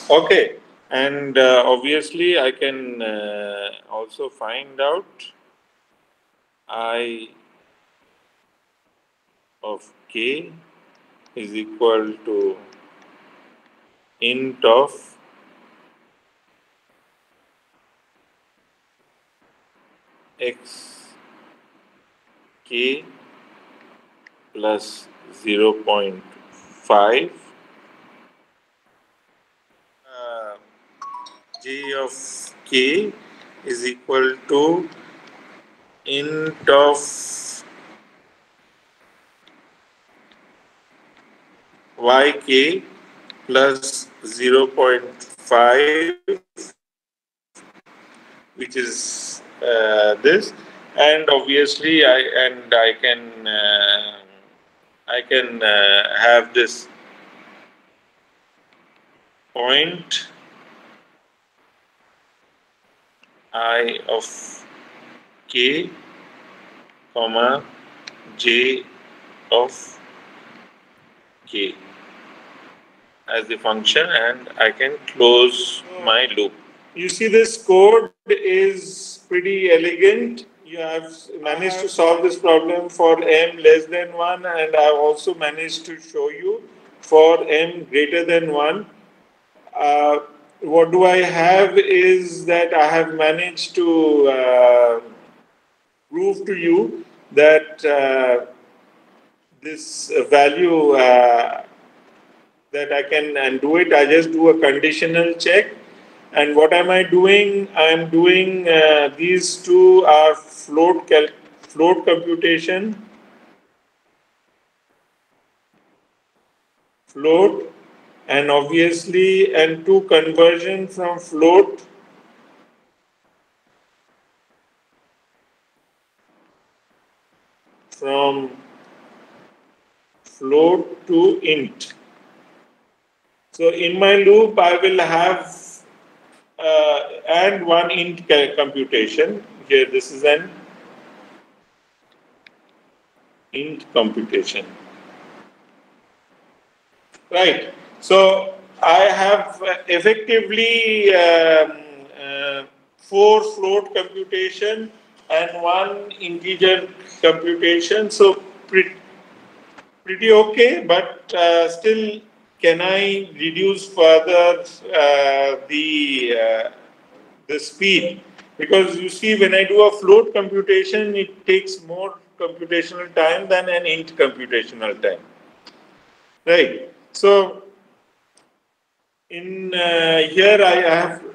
Okay, and obviously I can also find out I of k is equal to int of x k plus 0.5 j of k is equal to int of yk plus 0.5, which is this, and obviously I can have this point I of k comma j of k as the function, and I can close my loop. You see, this code is pretty elegant. You have managed to solve this problem for m less than 1, and I have also managed to show you for m greater than 1. What do I have is that I have managed to prove to you that this value that I can undo it. I just do a conditional check. And what am I doing? I am doing these two are float computation, float, and obviously and to conversion from float to int. So in my loop, I will have and one int computation. Here, this is an int computation. Right. So I have effectively 4 float computation and 1 integer computation. So pretty okay, but still, can I reduce further the speed? Because you see, when I do a float computation, it takes more computational time than an int computational time. Right. So in here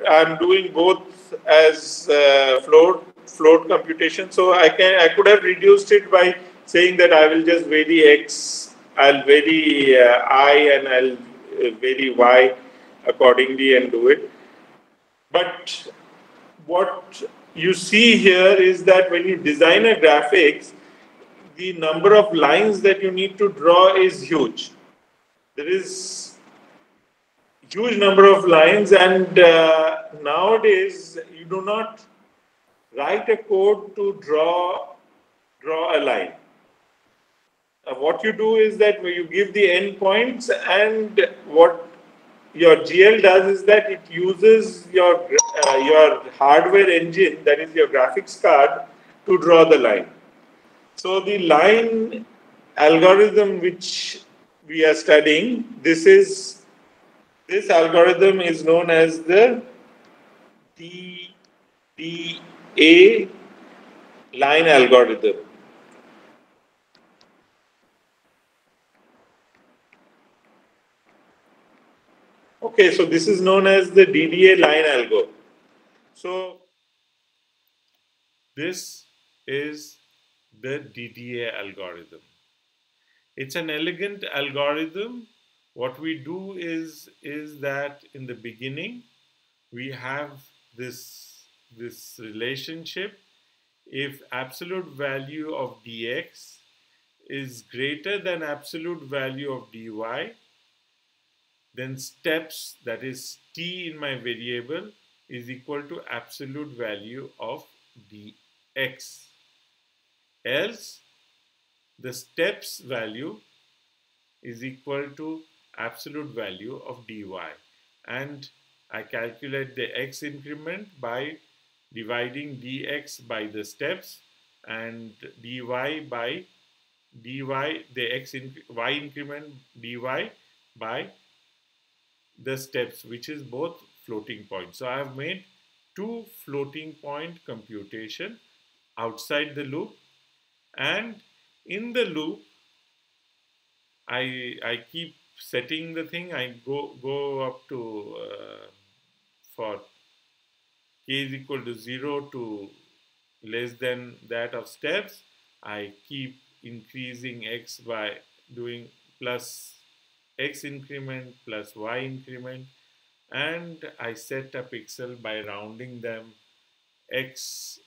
I'm doing both as float computation. So I could have reduced it by saying that I will just vary x, I'll vary I, and I'll vary y accordingly and do it. But what you see here is that when you design a graphics, the number of lines that you need to draw is huge. There is huge number of lines, and nowadays you do not write a code to draw a line. What you do is that you give the endpoints, and what your GL does is that it uses your hardware engine, that is your graphics card, to draw the line. So the line algorithm which we are studying, this algorithm is known as the DDA line algorithm. Okay, so this is known as the DDA line algo. So this is the DDA algorithm. It's an elegant algorithm. What we do is that in the beginning we have this relationship. If absolute value of dx is greater than absolute value of dy, then steps, that is t in my variable, is equal to absolute value of dx. Else the steps value is equal to absolute value of dy, and I calculate the x increment by dividing dx by the steps and dy by the y increment dy by the steps, which is both floating points. So I have made two floating point computation outside the loop, and in the loop I keep setting the thing. I go up to for k is equal to 0 to less than that of steps. I keep increasing x by doing plus x increment plus y increment, and I set a pixel by rounding them x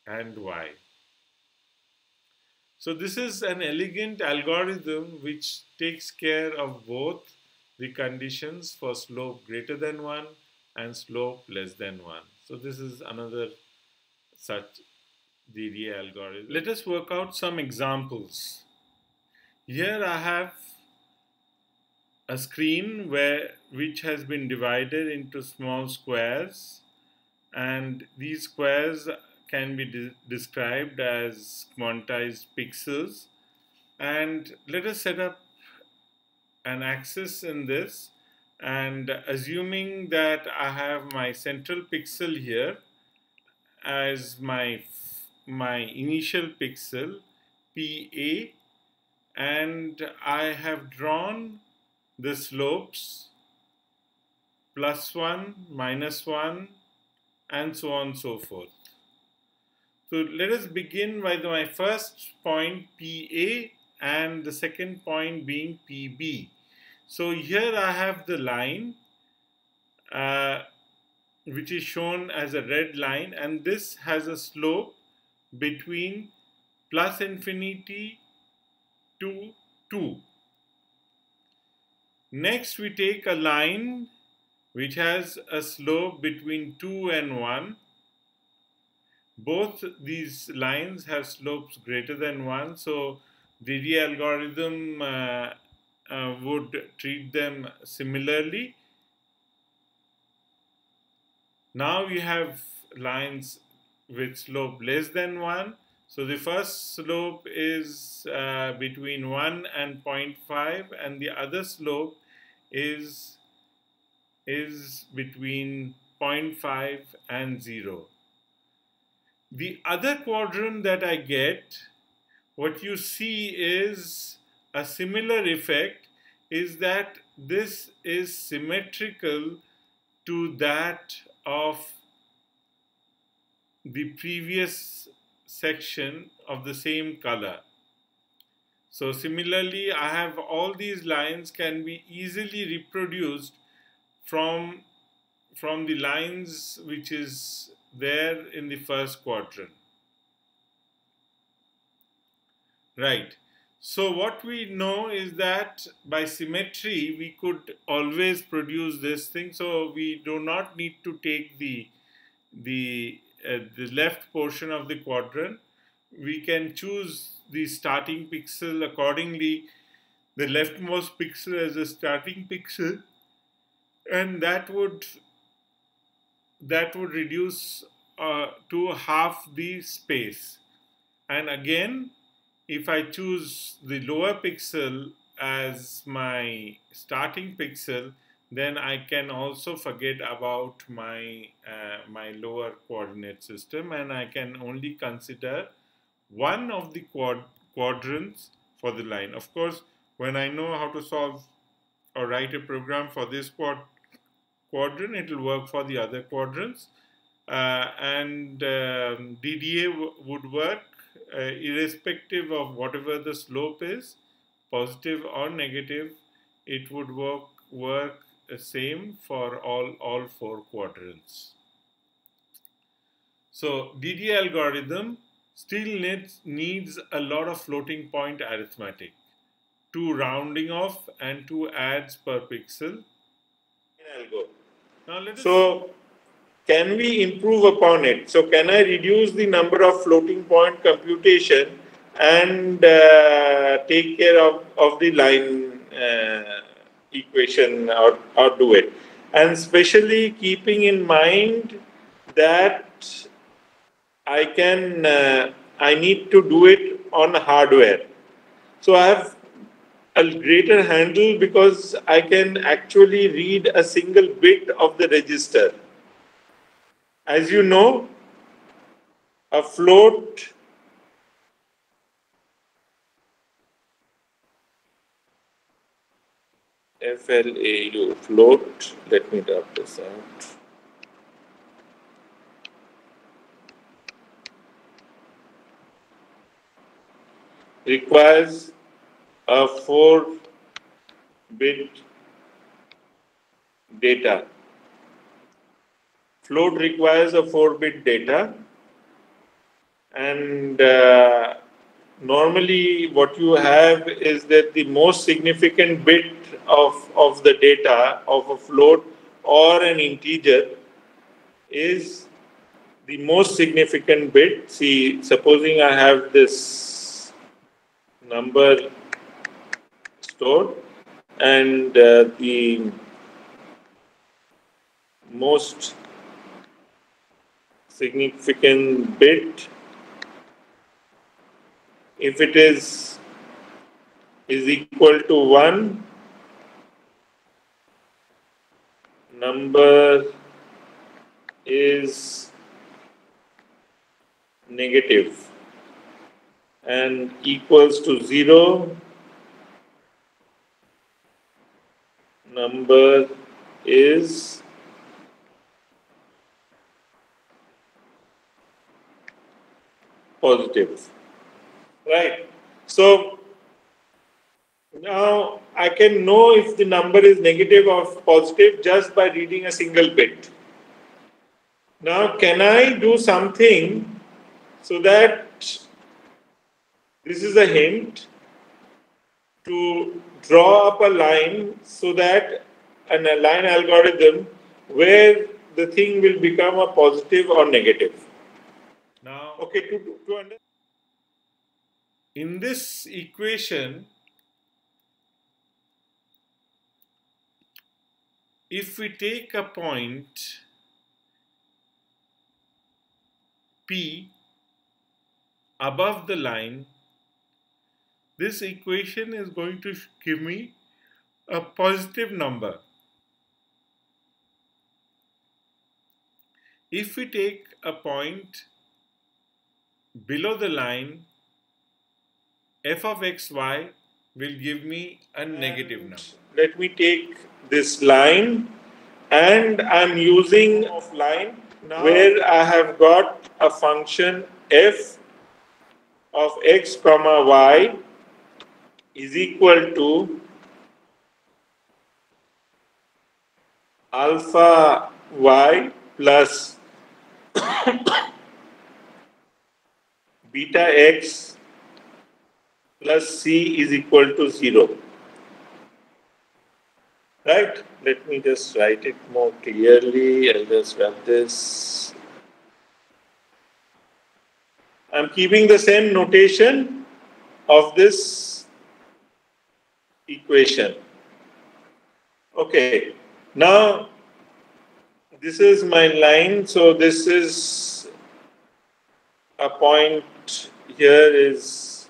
and y. So this is an elegant algorithm which takes care of both the conditions for slope greater than 1 and slope less than 1. So this is another such DDA algorithm. Let us work out some examples. Here I have a screen which has been divided into small squares, and these squares can be described as quantized pixels. And let us set up an axis in this, and assuming that I have my central pixel here as my initial pixel PA, and I have drawn the slopes +1, -1, and so on and so forth. So let us begin by my first point PA and the second point being PB. So here I have the line which is shown as a red line, and this has a slope between +∞ to 2. Next we take a line which has a slope between 2 and 1. Both these lines have slopes greater than 1, so the algorithm would treat them similarly. Now we have lines with slope less than 1. So the first slope is between 1 and 0.5, and the other slope is between 0.5 and 0. The other quadrant that I get, what you see is a similar effect, is that this is symmetrical to that of the previous section of the same color. So similarly, I have all these lines can be easily reproduced from the lines which is there in the first quadrant. Right. So what we know is that by symmetry we could always produce this thing. So we do not need to take the left portion of the quadrant. We can choose the starting pixel accordingly, the leftmost pixel as a starting pixel, and that would reduce to half the space. And again, if I choose the lower pixel as my starting pixel, then I can also forget about my my lower coordinate system, and I can only consider one of the quadrants for the line. Of course, when I know how to solve or write a program for this quadrant, it will work for the other quadrants. And DDA would work irrespective of whatever the slope is, positive or negative. It would work the same for all four quadrants. So DDA algorithm still needs a lot of floating point arithmetic, 2 rounding off and 2 adds per pixel. Now so can we improve upon it? So can I reduce the number of floating point computation and take care of the line equation or do it? And especially keeping in mind that I need to do it on hardware. So I have a greater handle because I can actually read a single bit of the register. As you know, a float FLAU, float, let me drop this out. Requires a 4-bit data. Float requires a 4-bit data, and normally what you have is that the most significant bit of the data of a float or an integer is the most significant bit. See, supposing I have this number stored and the most significant bit, if it is equal to 1, number is negative, and equals to 0, number is positive. Right. So now I can know if the number is negative or positive just by reading a single bit. Now, can I do something so that this is a hint to draw up a line so that a line algorithm where the thing will become a positive or negative? Now, okay, to understand. In this equation, if we take a point P above the line, this equation is going to give me a positive number. If we take a point below the line, f of xy will give me a negative number. Let me take this line, and I'm using of line now where I have got a function f of x comma y is equal to alpha y plus beta x plus c is equal to 0. Right? Let me just write it more clearly. I'll just rub this. I'm keeping the same notation of this equation. Okay. Now, this is my line. So, this is a point here is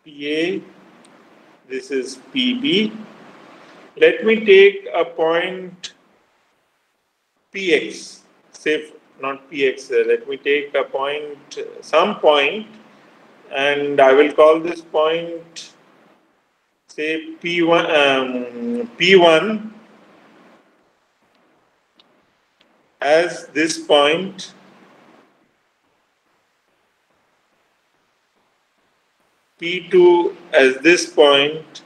PA. This is PB. Let me take a point Px, say not Px, let me take a point, some point, and I will call this point, say P1, P1, as this point, P2 as this point,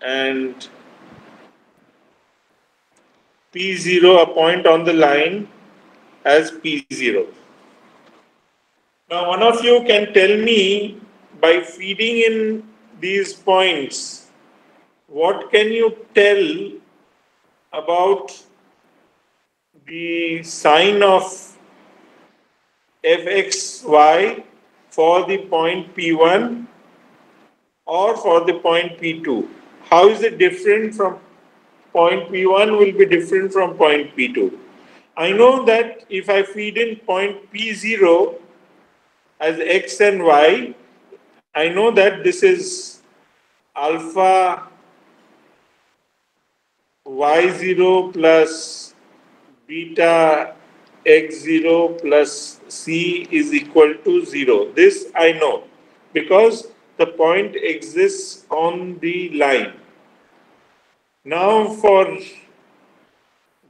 and P0, a point on the line, as P0. Now, one of you can tell me, by feeding in these points, what can you tell about the sign of fxy for the point P1 or for the point P2? How is it different from point P1 will be different from point P2? I know that if I feed in point P0 as x and y, I know that this is alpha y0 plus beta x0 plus c is equal to 0. This I know because the point exists on the line. Now for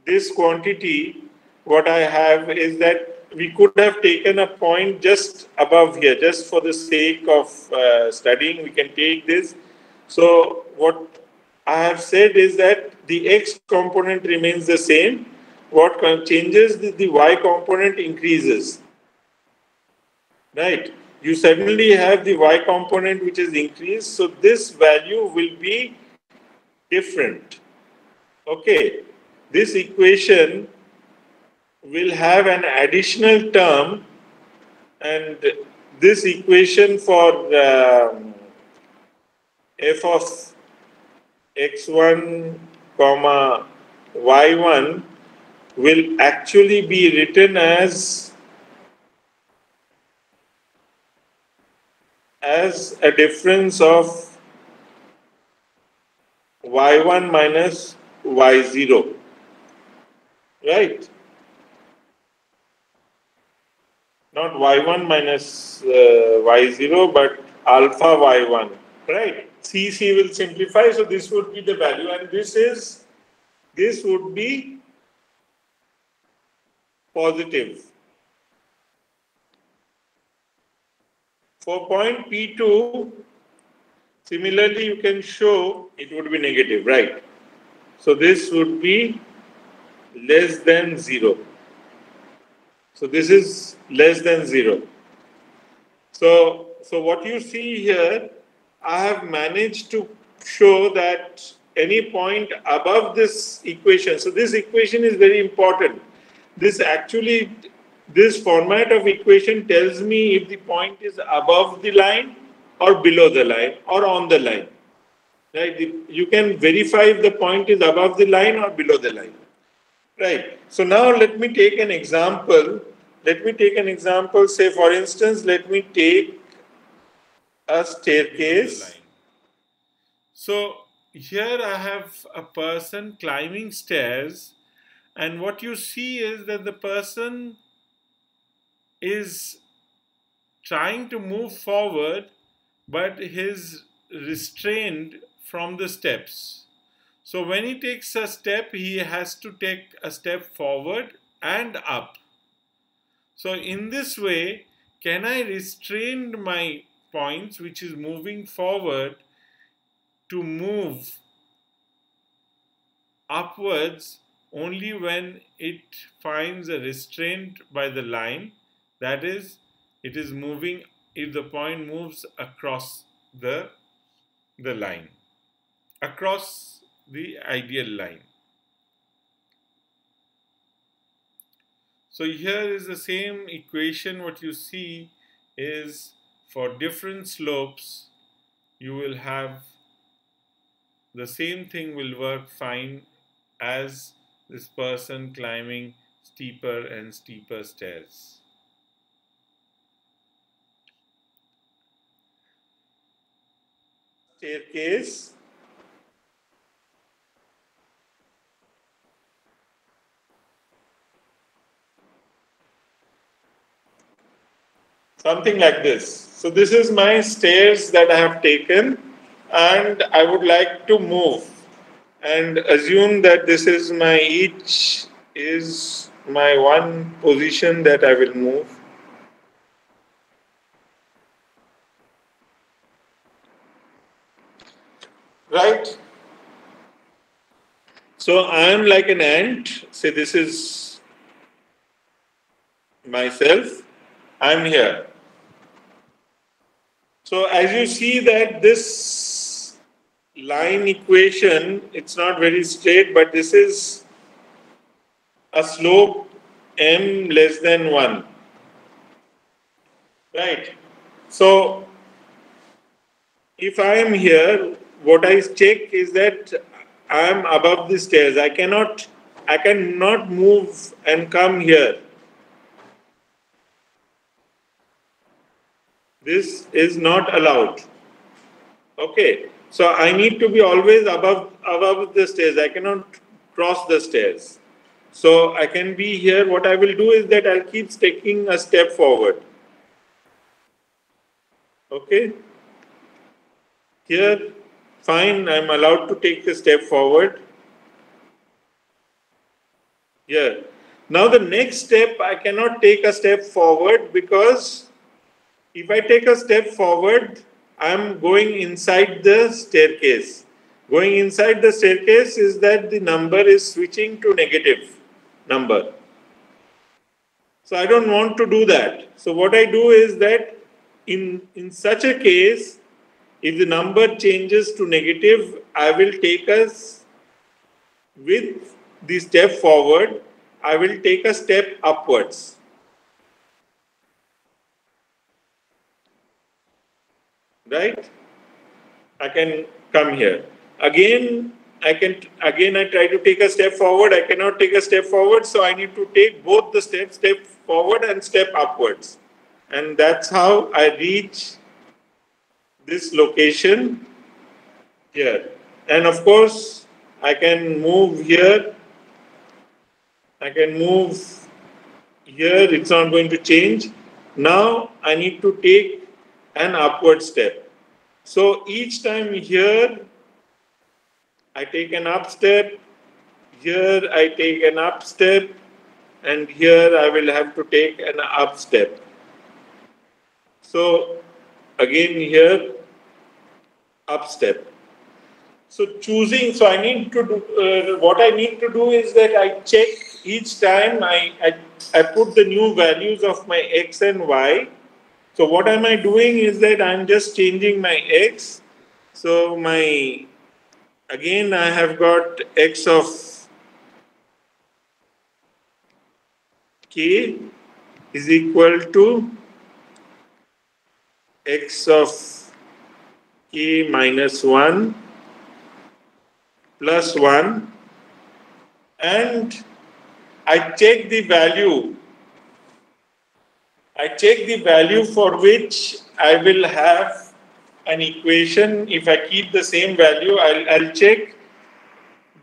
this quantity, what I have is that we could have taken a point just above here, just for the sake of studying, we can take this. So what I have said is that the x component remains the same. What changes, the y component increases. Right? You suddenly have the y component which is increased, so this value will be different. Okay, this equation will have an additional term, and this equation for f of x1 comma y1 will actually be written as a difference of y1 minus y0, right? Not y1 minus y0, but alpha y1, right? C will simplify, so this would be the value, and this would be positive. For point P2, similarly, you can show it would be negative, right? So this would be less than 0. So this is less than 0. So what you see here, I have managed to show that any point above this equation, so this equation is very important. This format of equation tells me if the point is above the line or below the line or on the line. Right? You can verify if the point is above the line or below the line. Right. So now let me take an example. Say, for instance, let me take a staircase. So here I have a person climbing stairs, and what you see is that the person is trying to move forward, but is restrained from the steps. So when he takes a step, he has to take a step forward and up. So in this way, can I restrain my points, which is moving forward, to move upwards only when it finds a restraint by the line, that is, it is moving if the point moves across the line, across the ideal line. So here is the same equation. What you see is for different slopes, you will have the same thing will work fine as this person climbing steeper and steeper stairs. Staircase. Something like this. So this is my stairs that I have taken, and I would like to move, and assume that this is my each is my one position that I will move. Right? So I am like an ant. Say this is myself. I'm here. So as you see that this line equation, it's not very straight, but this is a slope m less than 1. Right. So if I am here, what I check is that I am above the stairs. I cannot move and come here. This is not allowed. Okay. So I need to be always above the stairs. I cannot cross the stairs. So I can be here. What I will do is that I'll keep taking a step forward. Okay. Here, fine, I'm allowed to take a step forward. Here. Now the next step, I cannot take a step forward because if I take a step forward, I'm going inside the staircase. Going inside the staircase is that the number is switching to negative number. So I don't want to do that. So what I do is that in such a case, if the number changes to negative, I will take us with the step forward, I will take a step upwards. Right? I can come here. Again, I try to take a step forward. I cannot take a step forward, so I need to take both the steps, step forward and step upwards. And that's how I reach this location here. And of course, I can move here. I can move here. It's not going to change. Now I need to take an upward step. So each time here, I take an up step. Here I take an up step. And here I will have to take an up step. So again here, up step. So choosing, so I need to do, what I need to do is that I check each time I put the new values of my x and y. So what am I doing is that I'm just changing my x. So again I have got x of k is equal to x of k minus 1 plus 1, and I check the value. I check the value for which I will have an equation. If I keep the same value, I'll check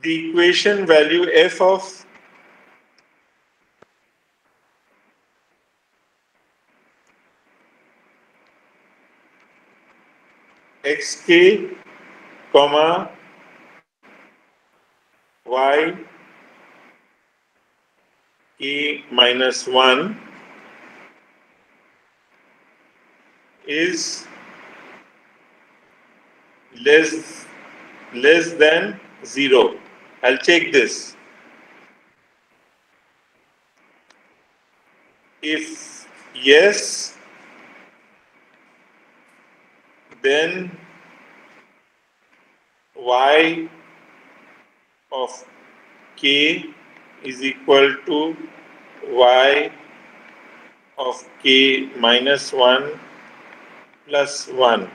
the equation value f of xk, comma y k minus 1 is less than 0. I'll check this. If yes, then y of k is equal to y of k minus 1 plus 1.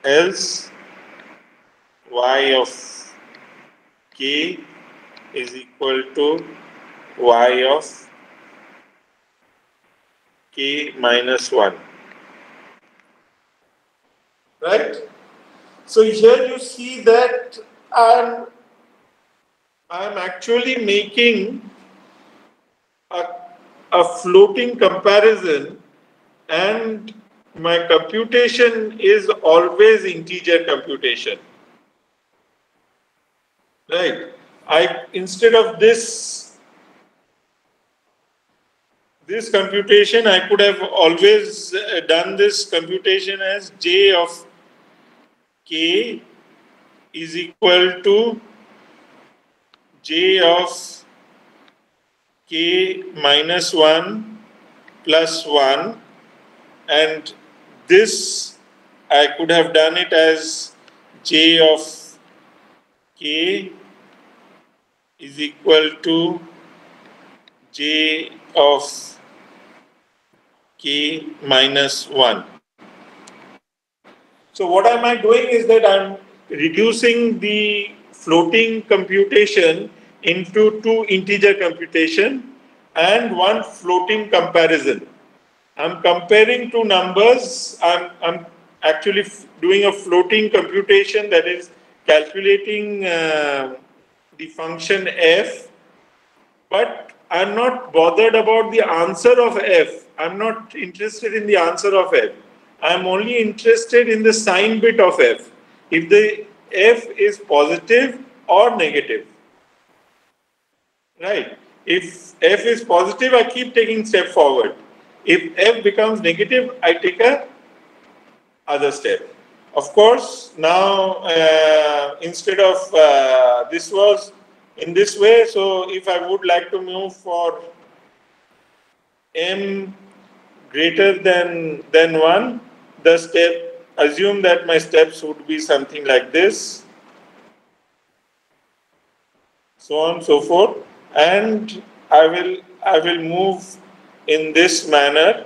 Else y of k is equal to y of k minus 1. Right? So here you see that I'm actually making a floating comparison, and my computation is always integer computation. Right. Instead of this computation, I could have always done this computation as j of k is equal to j of k minus 1 plus 1, and this I could have done it as j of k is equal to j of k minus 1. So what am I doing is that I'm reducing the floating computation into two integer computation and one floating comparison. I'm comparing two numbers. I'm actually doing a floating computation, that is calculating the function f, but I'm not bothered about the answer of f. I'm not interested in the answer of f. I'm only interested in the sign bit of f. If the f is positive or negative. Right. If f is positive, I keep taking step forward. If f becomes negative, I take a other step. Of course, now instead of this was in this way, so if I would like to move for m greater than 1, the step, assume that my steps would be something like this, so on and so forth, and I will move in this manner.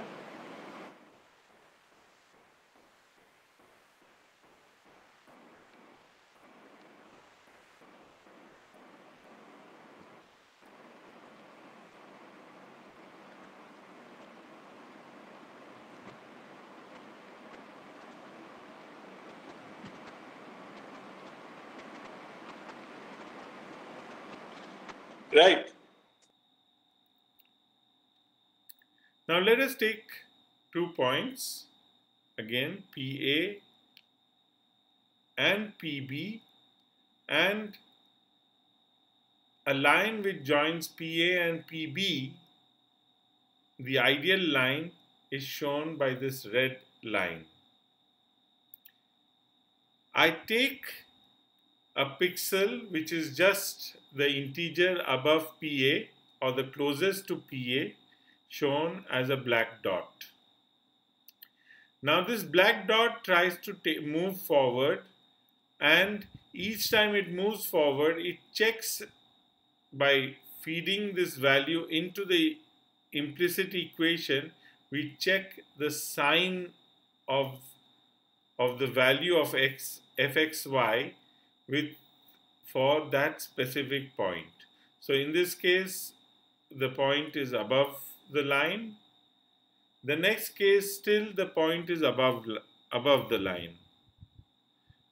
Right. Now let us take 2 points, again PA and PB, and a line which joins PA and PB. The ideal line is shown by this red line. I take a pixel which is just the integer above PA or the closest to PA, shown as a black dot. Now this black dot tries to move forward, and each time it moves forward, it checks by feeding this value into the implicit equation. We check the sign of the value of x fxy for that specific point. So in this case, the point is above the line. The next case, still the point is above the line.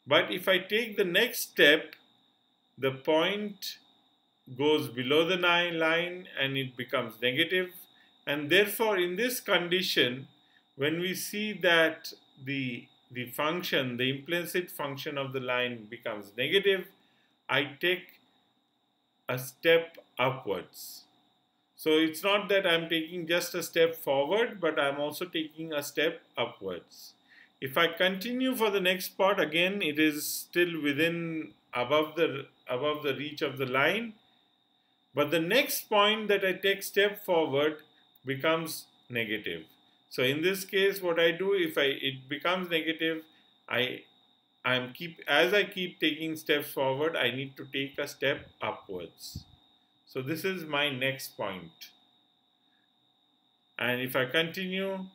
But if I take the next step, the point goes below the line and it becomes negative. And therefore, in this condition, when we see that the function, the implicit function of the line becomes negative, I take a step upwards. So it's not that I'm taking just a step forward, but I'm also taking a step upwards. If I continue for the next part, again it is still within above the reach of the line, but the next point that I take step forward becomes negative. So in this case, what I do, if it becomes negative, as I keep taking steps forward, I need to take a step upwards. So this is my next point. And if I continue,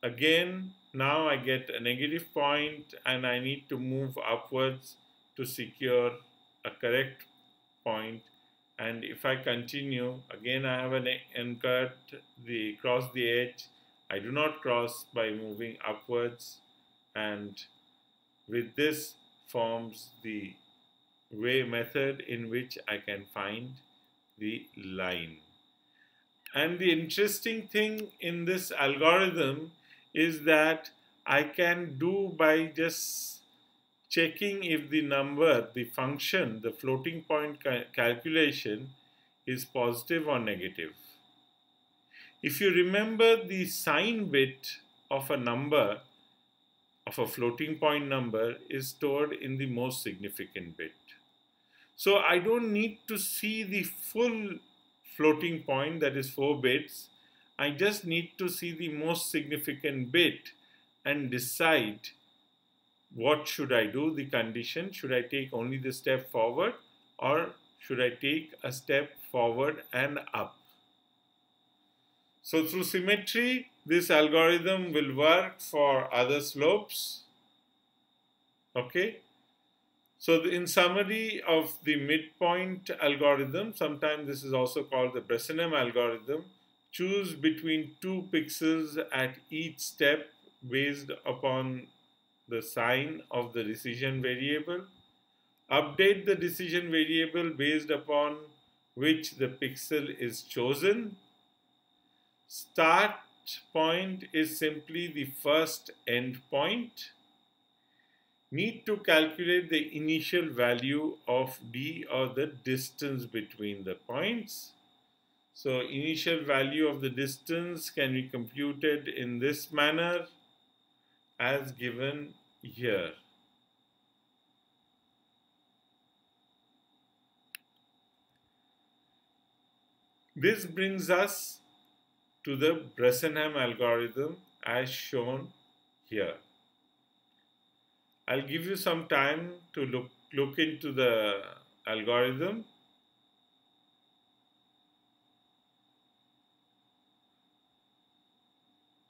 again, now I get a negative point and I need to move upwards to secure a correct point. And if I continue, again I have cross the edge. I do not cross by moving upwards, and with this forms the method in which I can find the line. And the interesting thing in this algorithm is that I can do by just checking if the number, the function, the floating point calculation is positive or negative. If you remember, the sign bit of a number, of a floating point number, is stored in the most significant bit. So I don't need to see the full floating point, that is 4 bits. I just need to see the most significant bit and decide what should I do, the condition. Should I take only the step forward, or should I take a step forward and up? So through symmetry, this algorithm will work for other slopes. Okay. So in summary of the midpoint algorithm, sometimes this is also called the Bresenham algorithm, choose between 2 pixels at each step based upon the sign of the decision variable. Update the decision variable based upon which the pixel is chosen. Start point is simply the first end point. Need to calculate the initial value of d, or the distance between the points. So initial value of the distance can be computed in this manner as given here. This brings us to the Bresenham algorithm as shown here. I'll give you some time to look into the algorithm.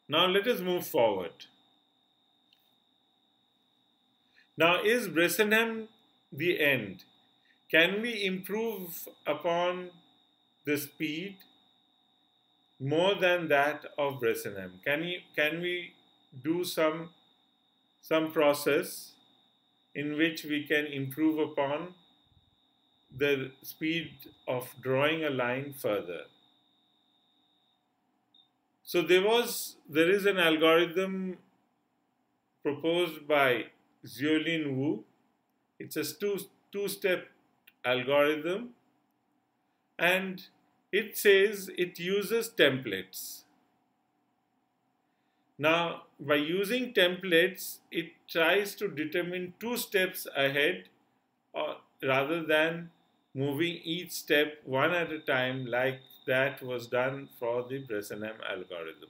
Now let us move forward. Now, is Bresenham the end? Can we improve upon the speed more than that of Bresenham? Can we do some process in which we can improve upon the speed of drawing a line further? So there is an algorithm proposed by Xiaolin Wu. It's a two-step algorithm, and it says it uses templates. Now, by using templates, it tries to determine 2 steps ahead, rather than moving each step one at a time like that was done for the Bresenham algorithm.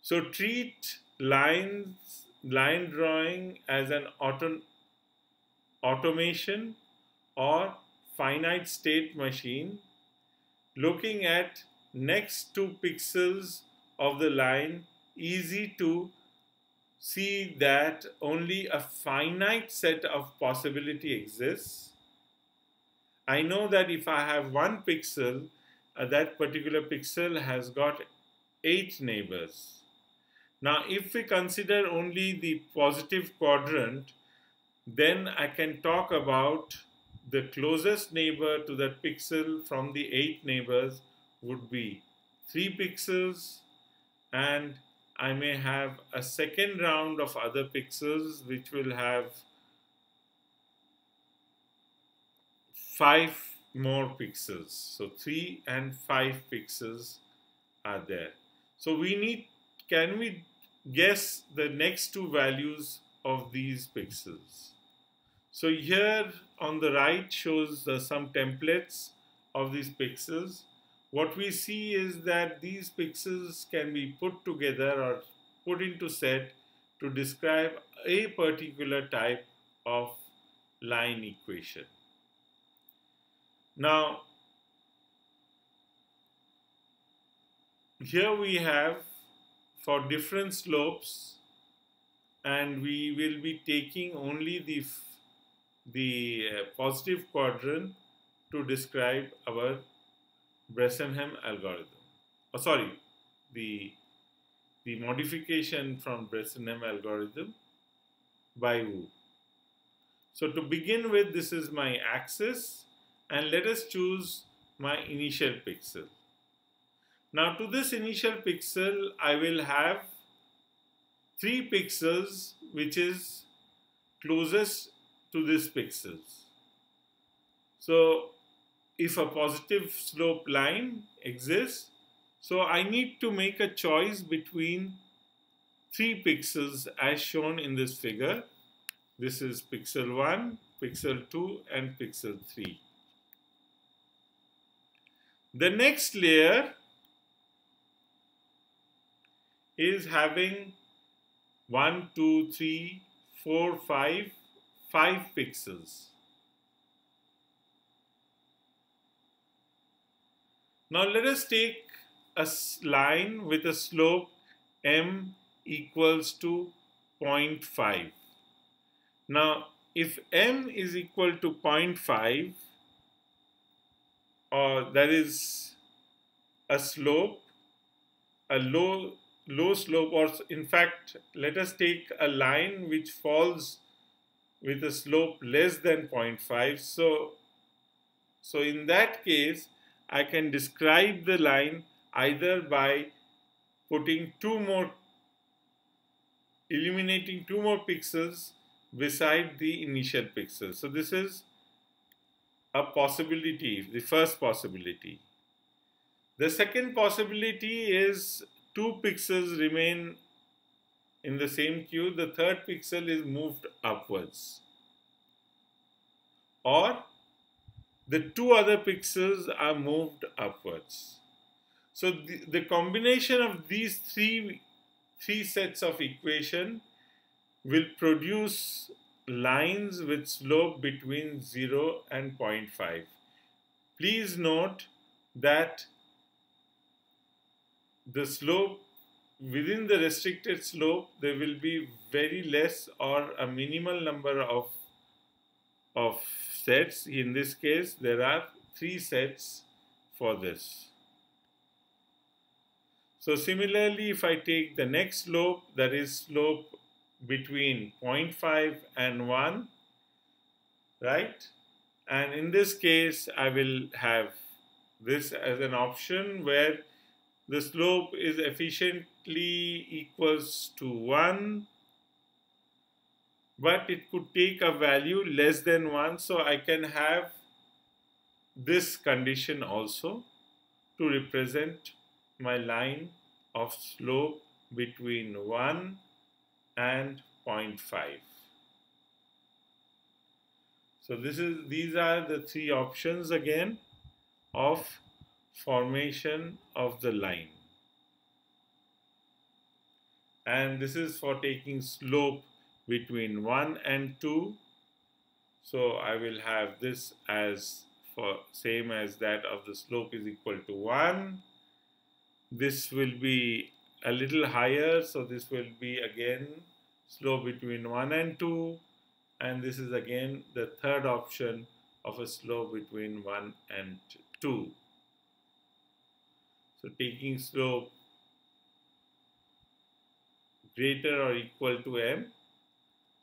So treat line drawing as an automation or finite state machine, looking at next 2 pixels of the line, easy to see that only a finite set of possibility exists. I know that if I have 1 pixel, that particular pixel has got 8 neighbors. Now, if we consider only the positive quadrant, then I can talk about the closest neighbor to that pixel from the 8 neighbors would be 3 pixels, and I may have a second round of other pixels which will have 5 more pixels. So 3 and 5 pixels are there. So can we guess the next 2 values of these pixels? So here on the right shows some templates of these pixels. What we see is that these pixels can be put together or put into set to describe a particular type of line equation. Now, here we have for different slopes, and we will be taking only the positive quadrant to describe our Bresenham algorithm. Oh, sorry, the modification from Bresenham algorithm by Wu. So to begin with, this is my axis, and let us choose my initial pixel. Now to this initial pixel, I will have 3 pixels which is closest to this pixels. So if a positive slope line exists, so I need to make a choice between 3 pixels as shown in this figure. This is pixel 1, pixel 2 and pixel 3. The next layer is having 1, 2, 3, 4, 5 pixels. Now let us take a line with a slope m equals to 0.5. Now if m is equal to 0.5, or that is a slope, a low slope, or in fact let us take a line which falls with a slope less than 0.5. So in that case I can describe the line either by eliminating 2 more pixels beside the initial pixel. So this is a possibility, the first possibility. The second possibility is 2 pixels remain in the same queue, the third pixel is moved upwards. Or the 2 other pixels are moved upwards. So the combination of these three sets of equation will produce lines with slope between 0 and 0.5. Please note that the slope within the restricted slope, there will be very less or a minimal number of sets. In this case, there are 3 sets for this. So similarly, if I take the next slope, that is slope between 0.5 and 1, right? And in this case, I will have this as an option where the slope is efficiently equals to 1, but it could take a value less than 1. So I can have this condition also to represent my line of slope between 1 and 0.5. So these are the 3 options again of formation of the line. And this is for taking slope between 1 and 2. So I will have this as same as that of the slope is equal to 1. This will be a little higher, so this will be again slope between 1 and 2, and this is again the third option of a slope between 1 and 2. So taking slope greater or equal to m,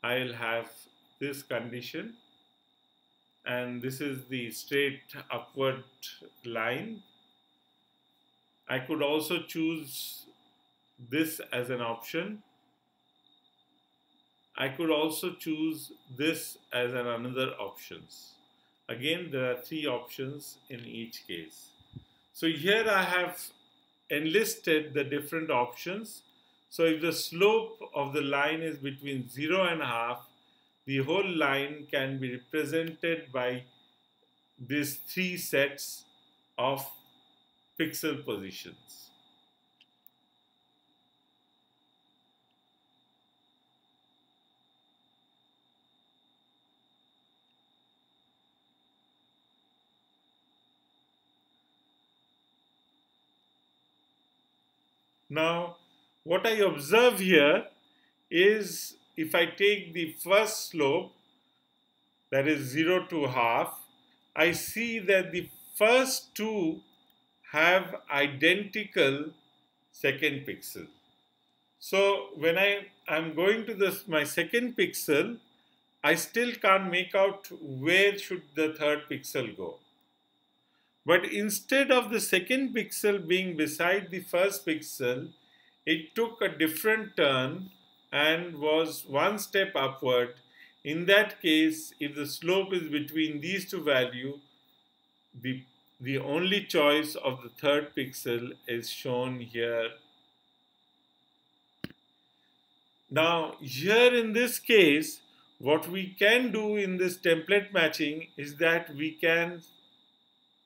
I will have this condition, and this is the straight upward line. I could also choose this as an option. I could also choose this as another options. Again, there are 3 options in each case. So here I have enlisted the different options. So if the slope of the line is between 0 and half, the whole line can be represented by these 3 sets of pixel positions. Now, what I observe here is if I take the first slope, that is 0 to half, I see that the first 2 have identical second pixel. So when I'm going to my second pixel, I still can't make out where should the third pixel go. But instead of the second pixel being beside the first pixel, it took a different turn and was one step upward. In that case, if the slope is between these two values, the only choice of the third pixel is shown here. Now, here in this case, what we can do in this template matching is that we can,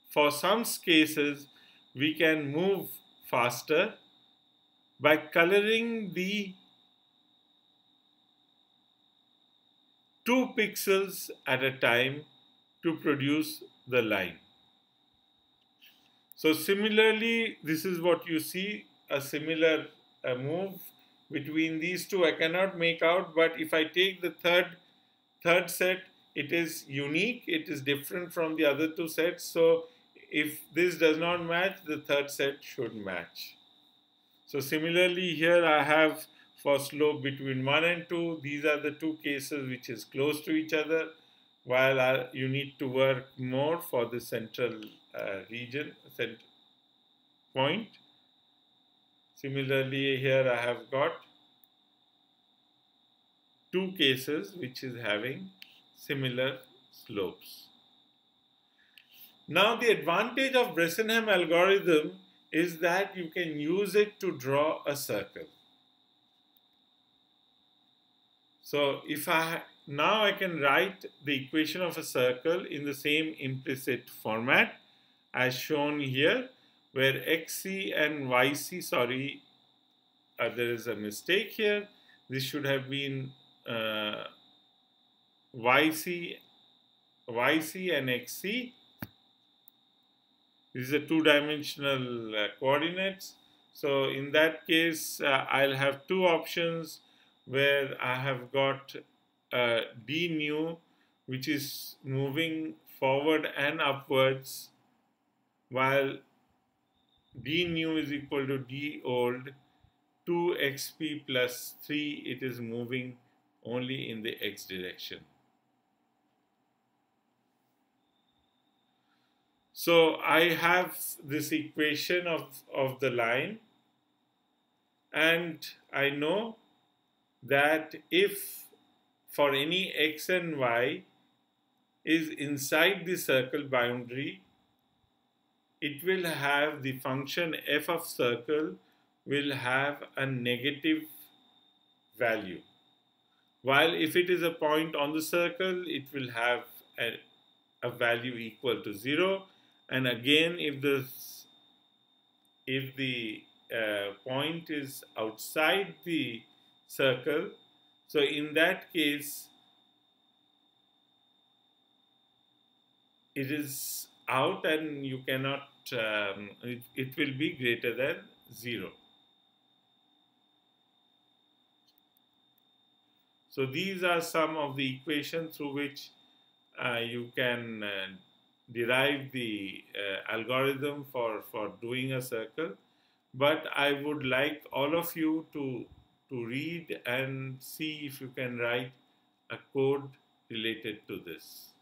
for some cases, we can move faster by coloring the 2 pixels at a time to produce the line. So similarly, this is what you see, a similar move between these two. I cannot make out, but if I take the third set, it is unique, it is different from the other two sets. So if this does not match, the third set should match. So similarly here I have for slope between 1 and 2, these are the two cases which is close to each other, while you need to work more for the central region, point. Similarly here I have got two cases which is having similar slopes. Now the advantage of Bresenham algorithm is that you can use it to draw a circle. So if now I can write the equation of a circle in the same implicit format as shown here, where xc and yc, sorry, there is a mistake here. This should have been yc and xc. These are two-dimensional coordinates. So in that case, I'll have two options where I have got d nu, which is moving forward and upwards, while d nu is equal to d old 2xp plus 3, it is moving only in the x direction. So I have this equation of the line, and I know that if for any x and y is inside the circle boundary, it will have the function f of circle will have a negative value, while if it is a point on the circle, it will have a value equal to 0. And again, if the point is outside the circle, so in that case, it is out and you cannot, it will be greater than 0. So these are some of the equations through which you can derive the algorithm for doing a circle. But I would like all of you to read and see if you can write a code related to this.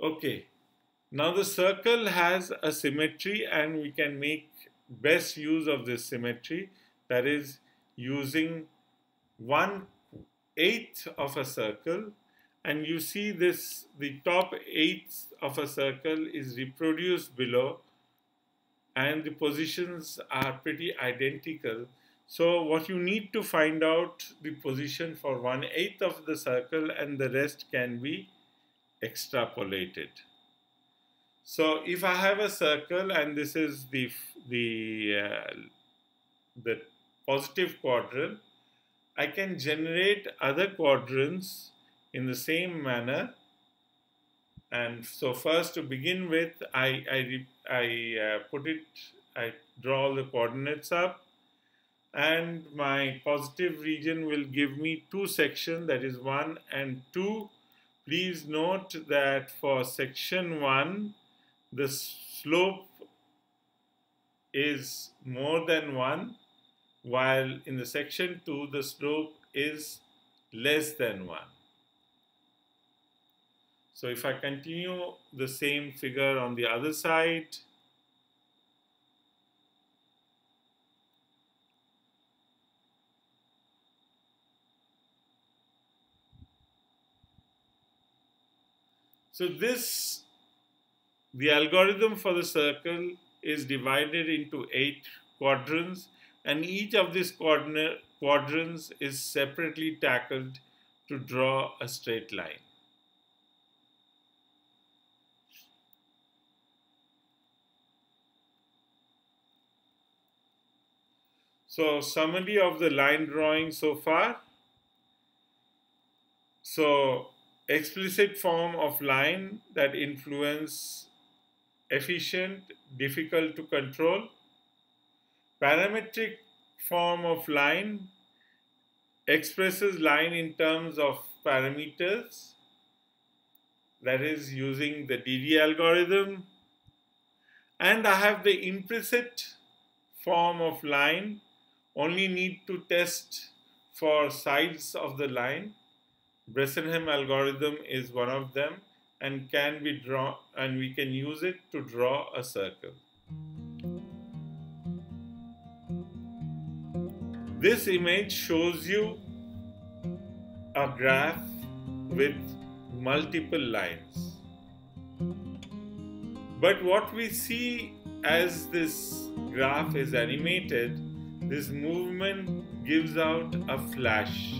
Okay, now the circle has a symmetry and we can make best use of this symmetry, that is using 1/8 of a circle, and you see this, the top eighth of a circle is reproduced below and the positions are pretty identical. So what you need to find out the position for 1/8 of the circle, and the rest can be extrapolated. So if I have a circle and this is the positive quadrant, I can generate other quadrants in the same manner. And so first, to begin with, I draw all the coordinates up, and my positive region will give me two sections, that is 1 and 2. Please note that for section 1, the slope is more than 1, while in the section 2 the slope is less than 1. So if I continue the same figure on the other side, so the algorithm for the circle is divided into 8 quadrants, and each of these quadrants is separately tackled to draw a straight line. So summary of the line drawing so far. So explicit form of line that influence efficient, difficult to control. Parametric form of line expresses line in terms of parameters, that is using the DD algorithm. And I have the implicit form of line, only need to test for sides of the line. Bresenham algorithm is one of them and can be drawn, and we can use it to draw a circle. This image shows you a graph with multiple lines. But what we see as this graph is animated, this movement gives out a flash.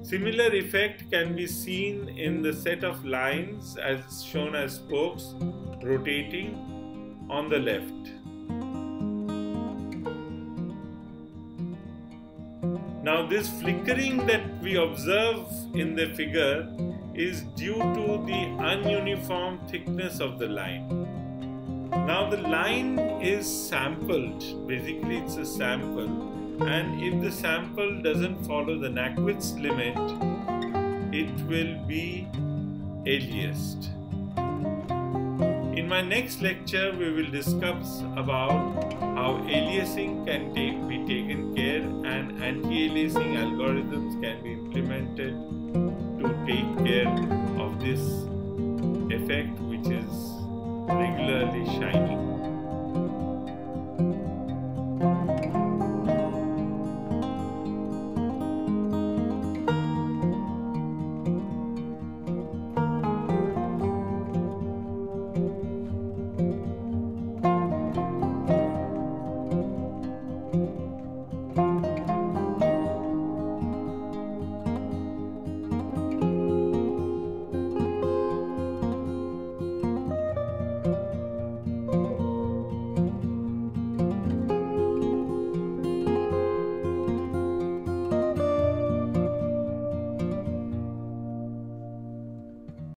Similar effect can be seen in the set of lines as shown as spokes rotating on the left. Now this flickering that we observe in the figure is due to the ununiform thickness of the line. Now the line is sampled, basically it's a sample, and if the sample doesn't follow the Naquith's limit, it will be aliased. In my next lecture, we will discuss about how aliasing can be taken care and anti-aliasing algorithms can be implemented to take care of this effect which is regularly shining.